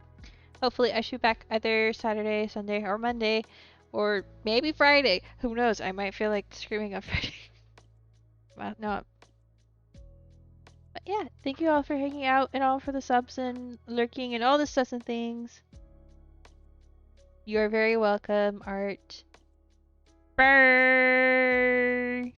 Hopefully I should be back either Saturday, Sunday, or Monday. Or maybe Friday. Who knows? I might feel like screaming on Friday. Well, no. But yeah, thank you all for hanging out and all for the subs and lurking and all the stuff and things. You are very welcome, Art. Bye!